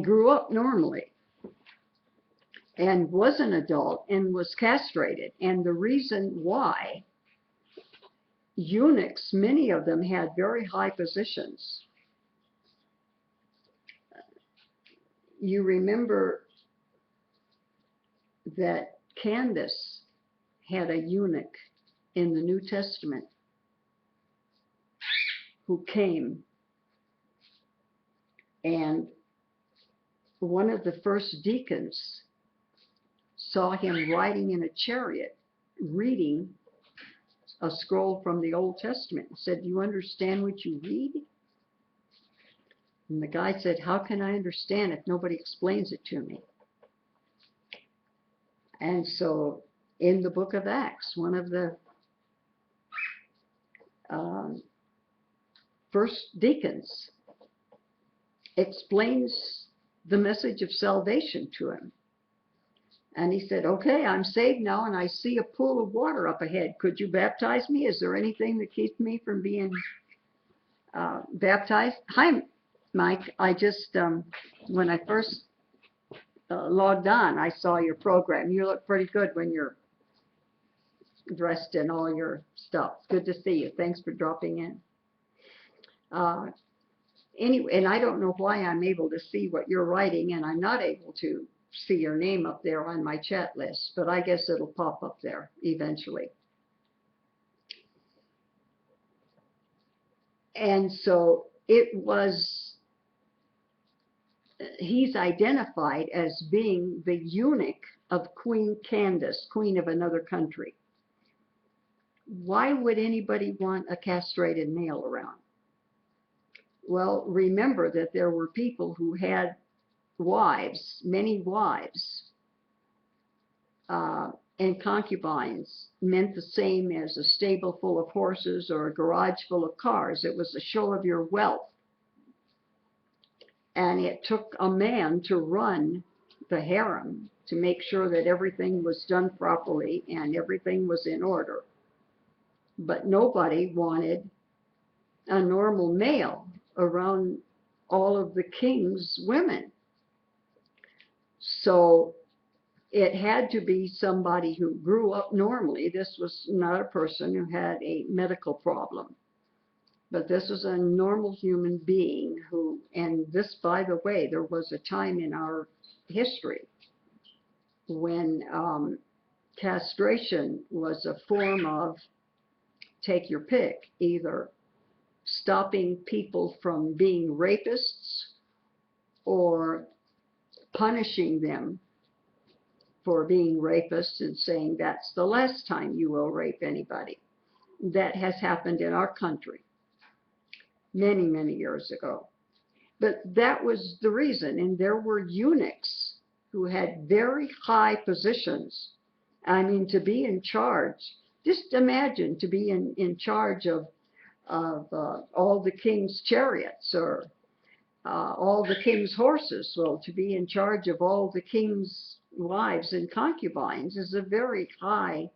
grew up normally, and was an adult and was castrated. And the reason why eunuchs, many of them had very high positions. You remember that Candace had a eunuch in the New Testament who came, and one of the first deacons saw him riding in a chariot reading a scroll from the Old Testament and said, "Do you understand what you read?" And the guy said, "How can I understand if nobody explains it to me?" And so in the book of Acts, one of the first deacons explains the message of salvation to him. And he said, "Okay, I'm saved now, and I see a pool of water up ahead. Could you baptize me? Is there anything that keeps me from being baptized?" "Hi, Mike. I just, when I first logged on, I saw your program. You look pretty good when you're dressed in all your stuff. Good to see you. Thanks for dropping in." Anyway, and I don't know why I'm able to see what you're writing, and I'm not able to see your name up there on my chat list, but I guess it'll pop up there eventually. And so it was, he's identified as being the eunuch of Queen Candace, queen of another country. Why would anybody want a castrated male around? Well, remember that there were people who had wives, many wives, and concubines meant the same as a stable full of horses or a garage full of cars. It was a show of your wealth. And it took a man to run the harem to make sure that everything was done properly and everything was in order. But nobody wanted a normal male around all of the king's women. So it had to be somebody who grew up normally. This was not a person who had a medical problem, but this was a normal human being who, and this, by the way, there was a time in our history when castration was a form of, take your pick, either stopping people from being rapists or punishing them for being rapists and saying that's the last time you will rape anybody. That has happened in our country many, many years ago. But that was the reason, and there were eunuchs who had very high positions. I mean, to be in charge, just imagine to be in charge of all the king's chariots or all the king's horses. Well, to be in charge of all the king's wives and concubines is a very high,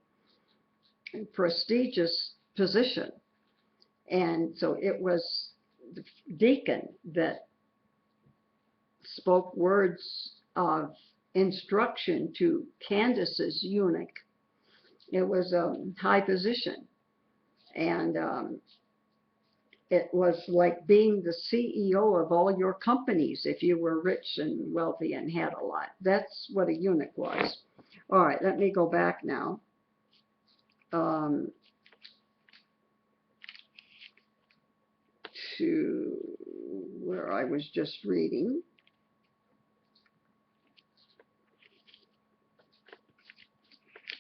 prestigious position. And so it was the deacon that spoke words of instruction to Candace's eunuch. It was a high position. And it was like being the CEO of all your companies if you were rich and wealthy and had a lot. That's what a eunuch was. All right, let me go back now. To where I was just reading.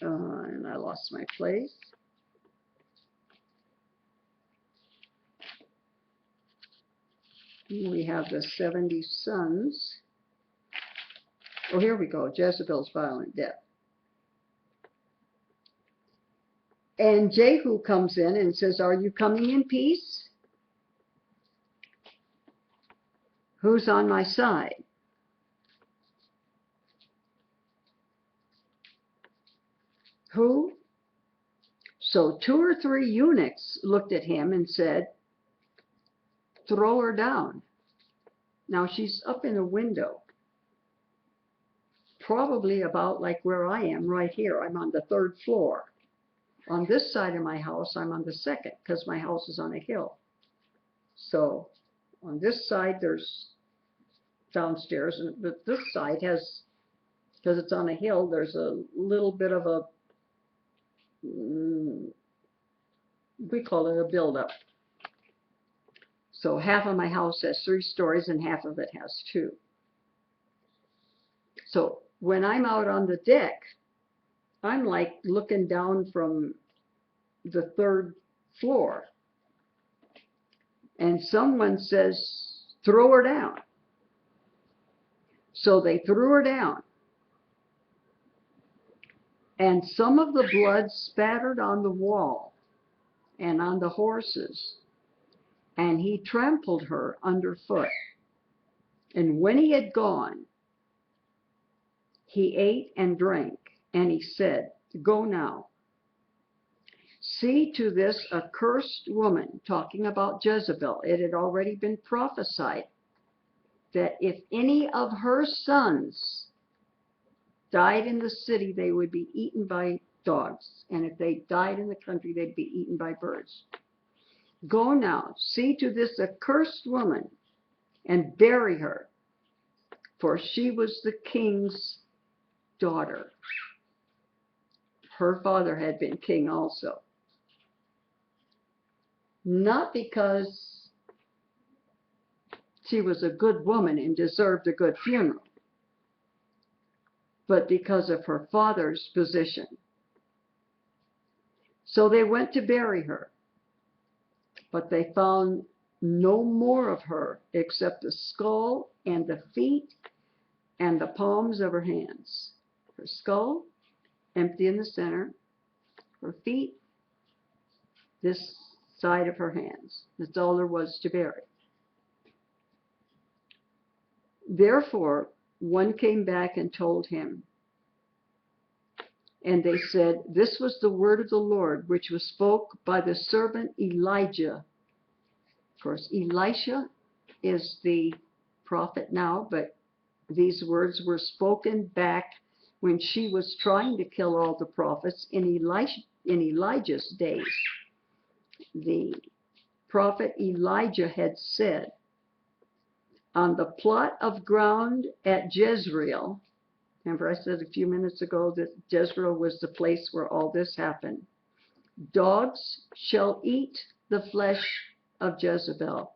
And I lost my place. We have the 70 sons. Oh, here we go. Jezebel's violent death. And Jehu comes in and says, "Are you coming in peace? Who's on my side?" Who? So 2 or 3 eunuchs looked at him and said, "Throw her down." Now she's up in a window, probably about like where I am right here. I'm on the 3rd floor. On this side of my house, I'm on the 2nd because my house is on a hill. So on this side, there's downstairs, and this side has, because it's on a hill, there's a little bit of a, we call it a buildup. So half of my house has 3 stories and half of it has 2. So when I'm out on the deck, I'm like looking down from the 3rd floor. And someone says, "Throw her down." So they threw her down. And some of the blood spattered on the wall and on the horses. And he trampled her underfoot. And when he had gone, he ate and drank. And he said, "Go now. See to this accursed woman," talking about Jezebel. It had already been prophesied that if any of her sons died in the city, they would be eaten by dogs. And if they died in the country, they'd be eaten by birds. "Go now, see to this accursed woman and bury her, for she was the king's daughter." Her father had been king also. Not because she was a good woman and deserved a good funeral, but because of her father's position. So they went to bury her, but they found no more of her except the skull and the feet and the palms of her hands. Her skull, empty in the center, her feet, this side of her hands. That's all there was to bury. Therefore, one came back and told him, And they said, "This was the word of the Lord, which was spoke by the servant Elijah." Of course, Elisha is the prophet now, but these words were spoken back when she was trying to kill all the prophets in Elijah's days. The prophet Elijah had said, "On the plot of ground at Jezreel," remember I said a few minutes ago that Jezreel was the place where all this happened, "dogs shall eat the flesh of Jezebel,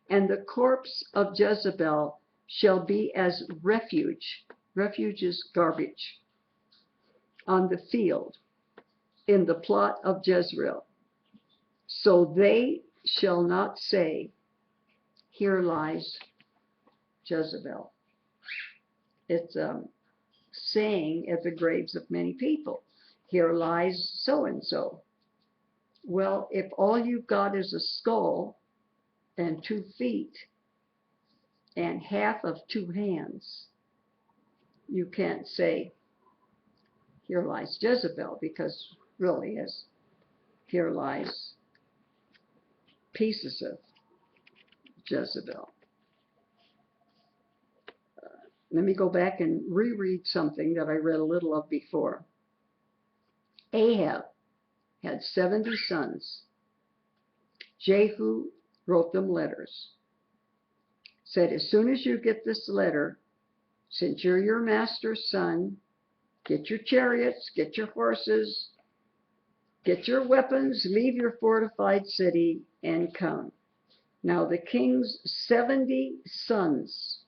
and the corpse of Jezebel shall be as refuge." Refuge is garbage. "On the field, in the plot of Jezreel. So they shall not say, 'Here lies Jezebel.'" It's a saying at the graves of many people. "Here lies so-and-so." Well, if all you've got is a skull and 2 feet and half of 2 hands, you can't say, "Here lies Jezebel," because really is, here lies pieces of Jezebel. Let me go back and reread something that I read a little of before. Ahab had 70 sons. Jehu wrote them letters. Said, "As soon as you get this letter, since you're your master's son, get your chariots, get your horses, get your weapons, leave your fortified city, and come." Now the king's 70 sons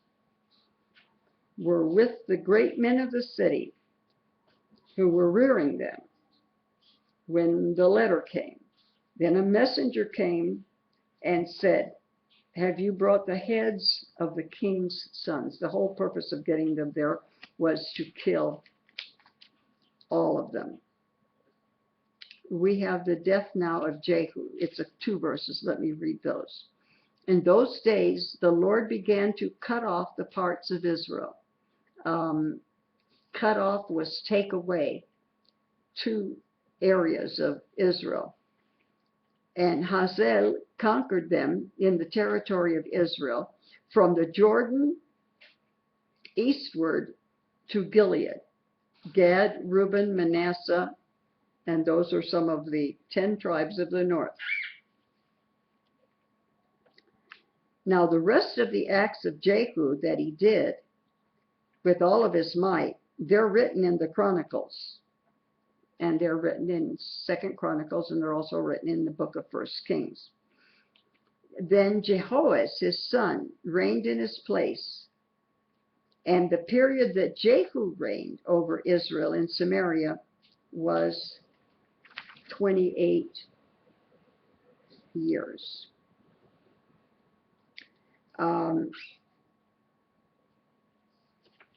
were with the great men of the city who were rearing them when the letter came. Then a messenger came and said, "Have you brought the heads of the king's sons?" The whole purpose of getting them there was to kill all of them. We have the death now of Jehu. It's 2 verses. Let me read those. "In those days, the Lord began to cut off the parts of Israel." Cut off was take away 2 areas of Israel. "And Hazael conquered them in the territory of Israel from the Jordan eastward to Gilead, Gad, Reuben, Manasseh," and those are some of the 10 tribes of the north. "Now the rest of the acts of Jehu that he did with all of his might, they're written in the Chronicles." And they're written in 2nd Chronicles, and they're also written in the book of 1 Kings. "Then Jehoash, his son, reigned in his place. And the period that Jehu reigned over Israel in Samaria was 28 years.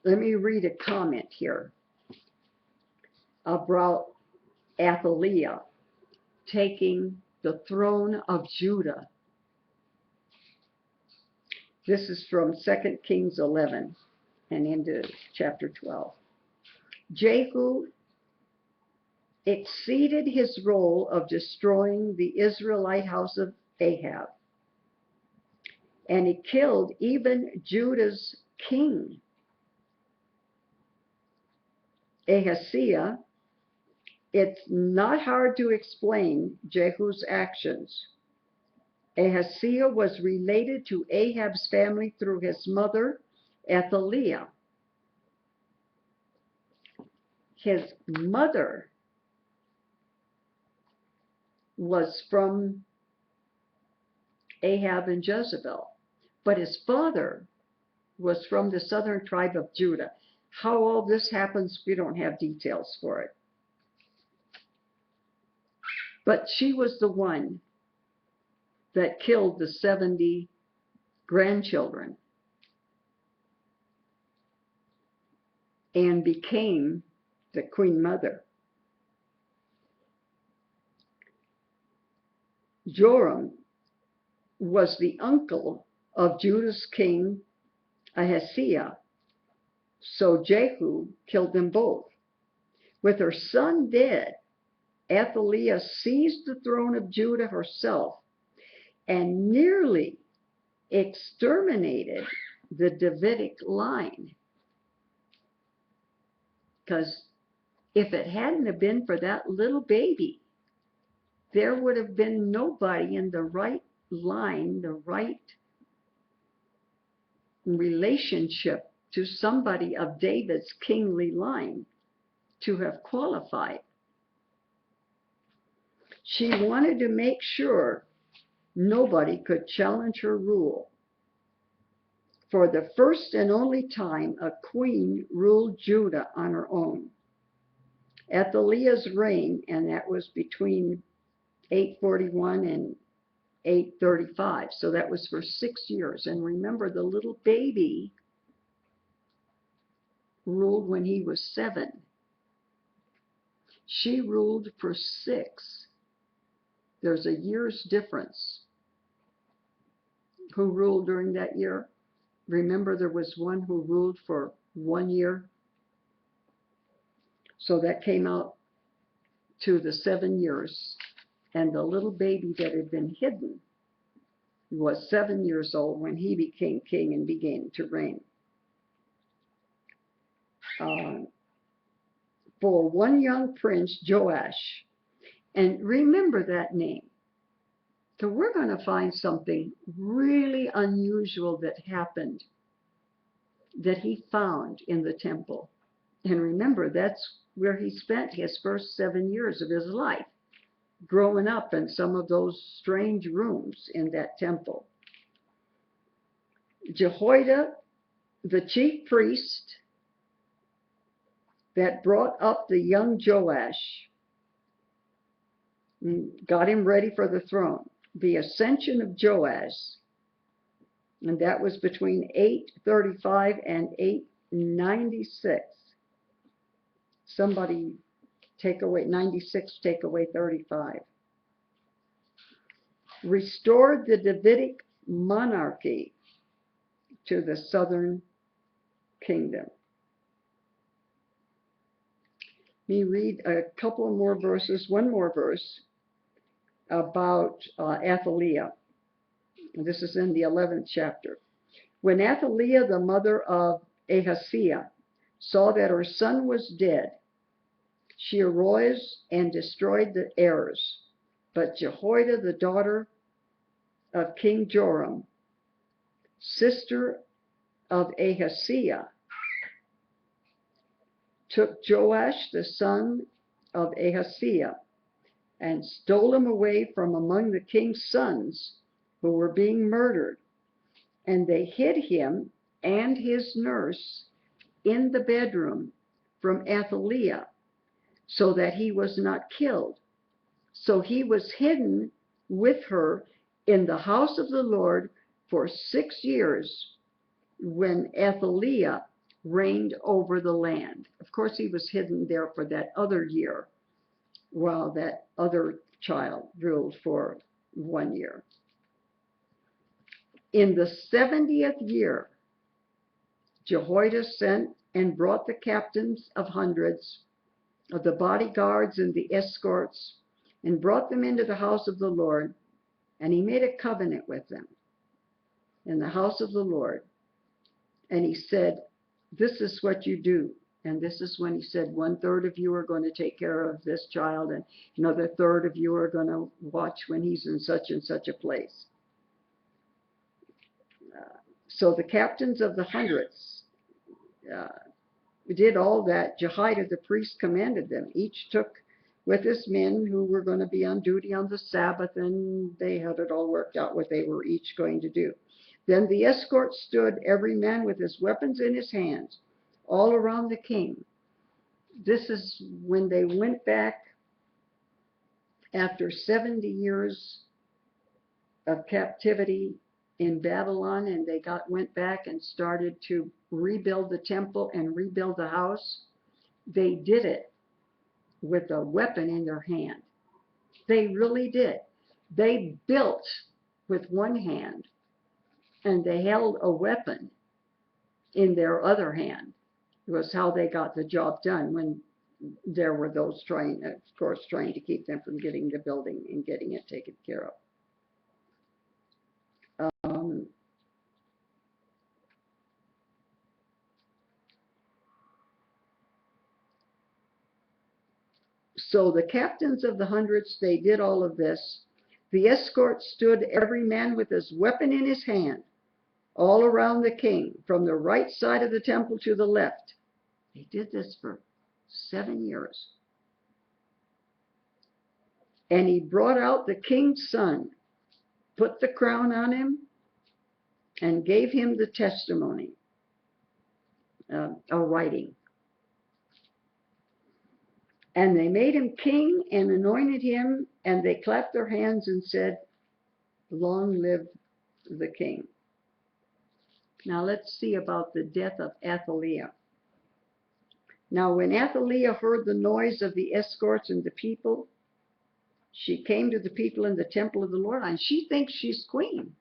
Let me read a comment here about Atheliah taking the throne of Juda. This is from 2 Kings 11 and into chapter 12. "Jehu exceeded his role of destroying the Israelite house of Ahab, and he killed even Judah's king, Ahaziah." It's not hard to explain Jehu's actions. Ahaziah was related to Ahab's family through his mother, Atheliah. His mother was from Ahab and Jezebel, but his father was from the southern tribe of Judah. How all this happens, we don't have details for it. But she was the one that killed the 70 grandchildren and became the queen mother. Joram was the uncle of Judah's king Ahaziah, so Jehu killed them both. With her son dead, Atheliah seized the throne of Judah herself and nearly exterminated the Davidic line. Because if it hadn't have been for that little baby, there would have been nobody in the right line, the right relationship to somebody of David's kingly line to have qualified. She wanted to make sure nobody could challenge her rule. For the first and only time, a queen ruled Judah on her own. Athaliah's reign, and that was between 841 and 835, so that was for 6 years. And remember, the little baby ruled when he was 7. She ruled for 6. There's a year's difference. Who ruled during that year? Remember, there was one who ruled for 1 year. So that came out to the 7 years. And the little baby that had been hidden was 7 years old when he became king and began to reign. For one young prince, Joash. And remember that name. So we're going to find something really unusual that happened, that he found in the temple. And remember, that's where he spent his first 7 years of his life, growing up in some of those strange rooms in that temple. Jehoiada, the chief priest that brought up the young Joash, got him ready for the throne. The ascension of Joash, and that was between 835 and 896. Somebody take away 96, take away 35. Restored the Davidic monarchy to the southern kingdom. Let me read a couple more verses, one more verse about Atheliah. This is in the 11th chapter. When Atheliah, the mother of Ahaziah, saw that her son was dead, she arose and destroyed the heirs. But Jehoiada, the daughter of King Joram, sister of Ahaziah, took Joash, the son of Ahaziah, and stole him away from among the king's sons who were being murdered. And they hid him and his nurse in the bedroom from Athaliah, so that he was not killed. So he was hidden with her in the house of the Lord for 6 years when Athaliah reigned over the land. Of course, he was hidden there for that other year, while that other child ruled for 1 year. In the 70th year, Jehoiada sent and brought the captains of hundreds, of the bodyguards and the escorts, and brought them into the house of the Lord, and he made a covenant with them in the house of the Lord. And he said, this is what you do. And this is when he said, 1/3 of you are going to take care of this child, and another 1/3 of you are going to watch when he's in such and such a place. So the captains of the hundreds did all that Jehoiada the priest commanded them. Each took with his men who were going to be on duty on the Sabbath, and they had it all worked out what they were each going to do. Then the escort stood, every man with his weapons in his hands, all around the king. This is when they went back after 70 years of captivity in Babylon, and they went back and started to rebuild the temple and rebuild the house. They did it with a weapon in their hand. They really did. They built with one hand, and they held a weapon in their other hand. It was how they got the job done. When there were those trying, of course, trying to keep them from getting the building and getting it taken care of. So the captains of the hundreds, they did all of this. The escort stood every man with his weapon in his hand, all around the king, from the right side of the temple to the left. They did this for 7 years. And he brought out the king's son, put the crown on him, and gave him the testimony, a writing. And they made him king and anointed him, and they clapped their hands and said, "Long live the king." Now let's see about the death of Atheliah. Now when Atheliah heard the noise of the escorts and the people, she came to the people in the temple of the Lord, and she thinks she's queen.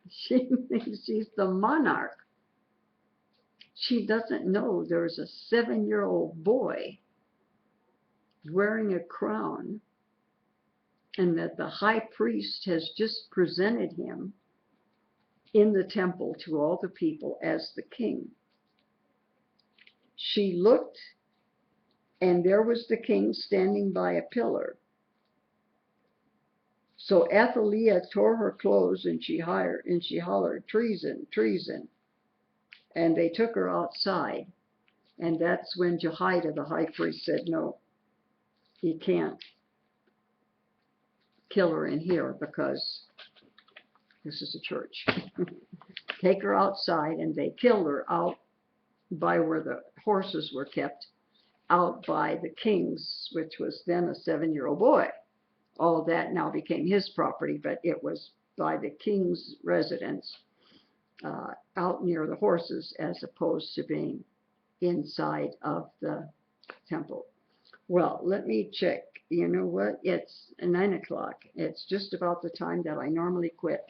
She thinks she's the monarch. She doesn't know there's a 7-year-old boy wearing a crown, and that the high priest has just presented him in the temple to all the people as the king. She looked, and there was the king standing by a pillar. So Athaliah tore her clothes, and she hollered, "Treason, treason." And they took her outside, and that's when Jehoiada, the high priest, said, "No, he can't kill her in here because this is a church." Take her outside, and they killed her out by where the horses were kept, out by the king's, which was then a 7-year-old boy. All that now became his property, but it was by the king's residence, out near the horses, as opposed to being inside of the temple. Well, let me check. You know what? It's 9 o'clock. It's just about the time that I normally quit.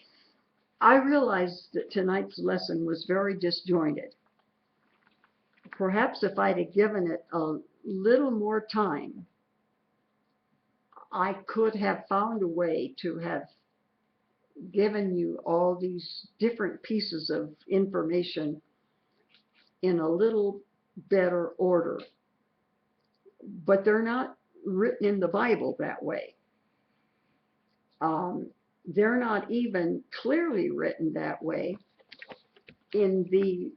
I realized that tonight's lesson was very disjointed. Perhaps if I'd have given it a little more time, I could have found a way to have given you all these different pieces of information in a little better order. But they're not written in the Bible that way. They're not even clearly written that way in the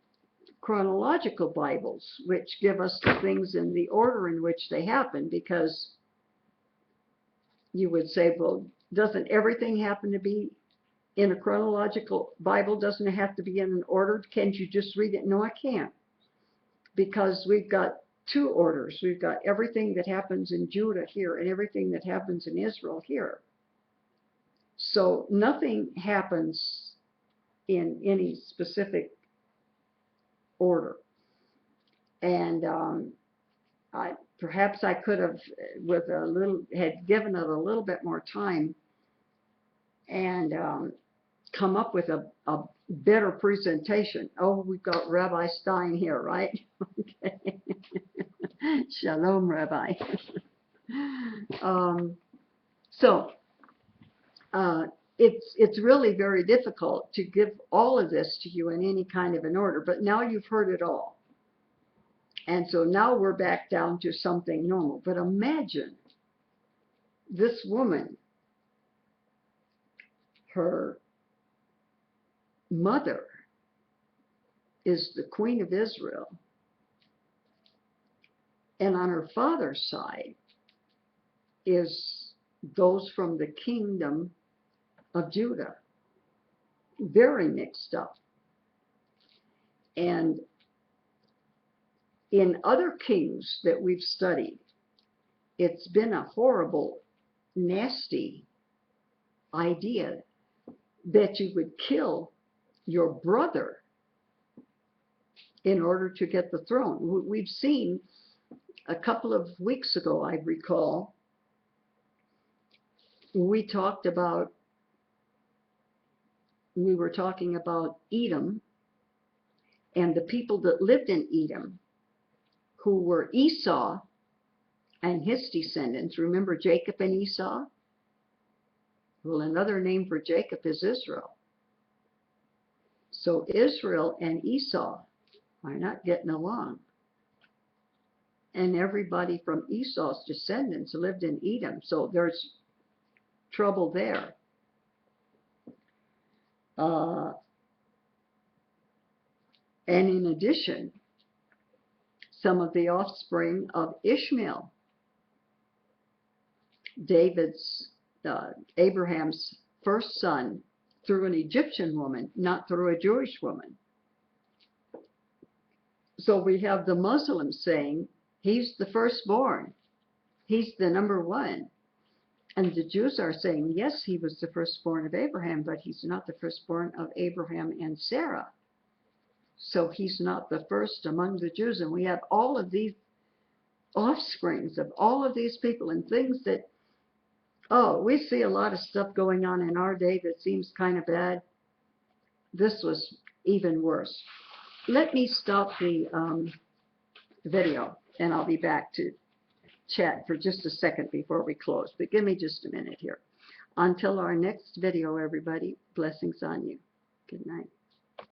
chronological Bibles, which give us the things in the order in which they happen, because you would say, well, doesn't everything happen to be in a chronological Bible? Doesn't it have to be in an order? Can't you just read it? No, I can't, because we've got 2 orders. We've got everything that happens in Judah here and everything that happens in Israel here. So nothing happens in any specific order. And perhaps I could have, had given it a little bit more time and come up with a better presentation. Oh, we've got Rabbi Stein here, right? Okay. Shalom, Rabbi. It's really very difficult to give all of this to you in any kind of an order, but now you've heard it all. And so now we're back down to something normal. But imagine this woman, her mother is the Queen of Israel, and on her father's side is those from the kingdom of Judah. Very mixed up. And in other kings that we've studied, it's been a horrible, nasty idea that you would kill your brother in order to get the throne. We've seen a couple of weeks ago, I recall, we were talking about Edom and the people that lived in Edom, who were Esau and his descendants. Remember Jacob and Esau? Well, another name for Jacob is Israel. So Israel and Esau are not getting along. And everybody from Esau's descendants lived in Edom, so there's trouble there. And in addition, some of the offspring of Ishmael, Abraham's first son, through an Egyptian woman, not through a Jewish woman. So we have the Muslims saying he's the firstborn, he's the number one. And the Jews are saying, yes, he was the firstborn of Abraham, but he's not the firstborn of Abraham and Sarah. So he's not the first among the Jews. And we have all of these offsprings of all of these people and things that, oh, we see a lot of stuff going on in our day that seems kind of bad. This was even worse. Let me stop the video, and I'll be back to chat for just a second before we close. But give me just a minute here. Until our next video, everybody, blessings on you. Good night.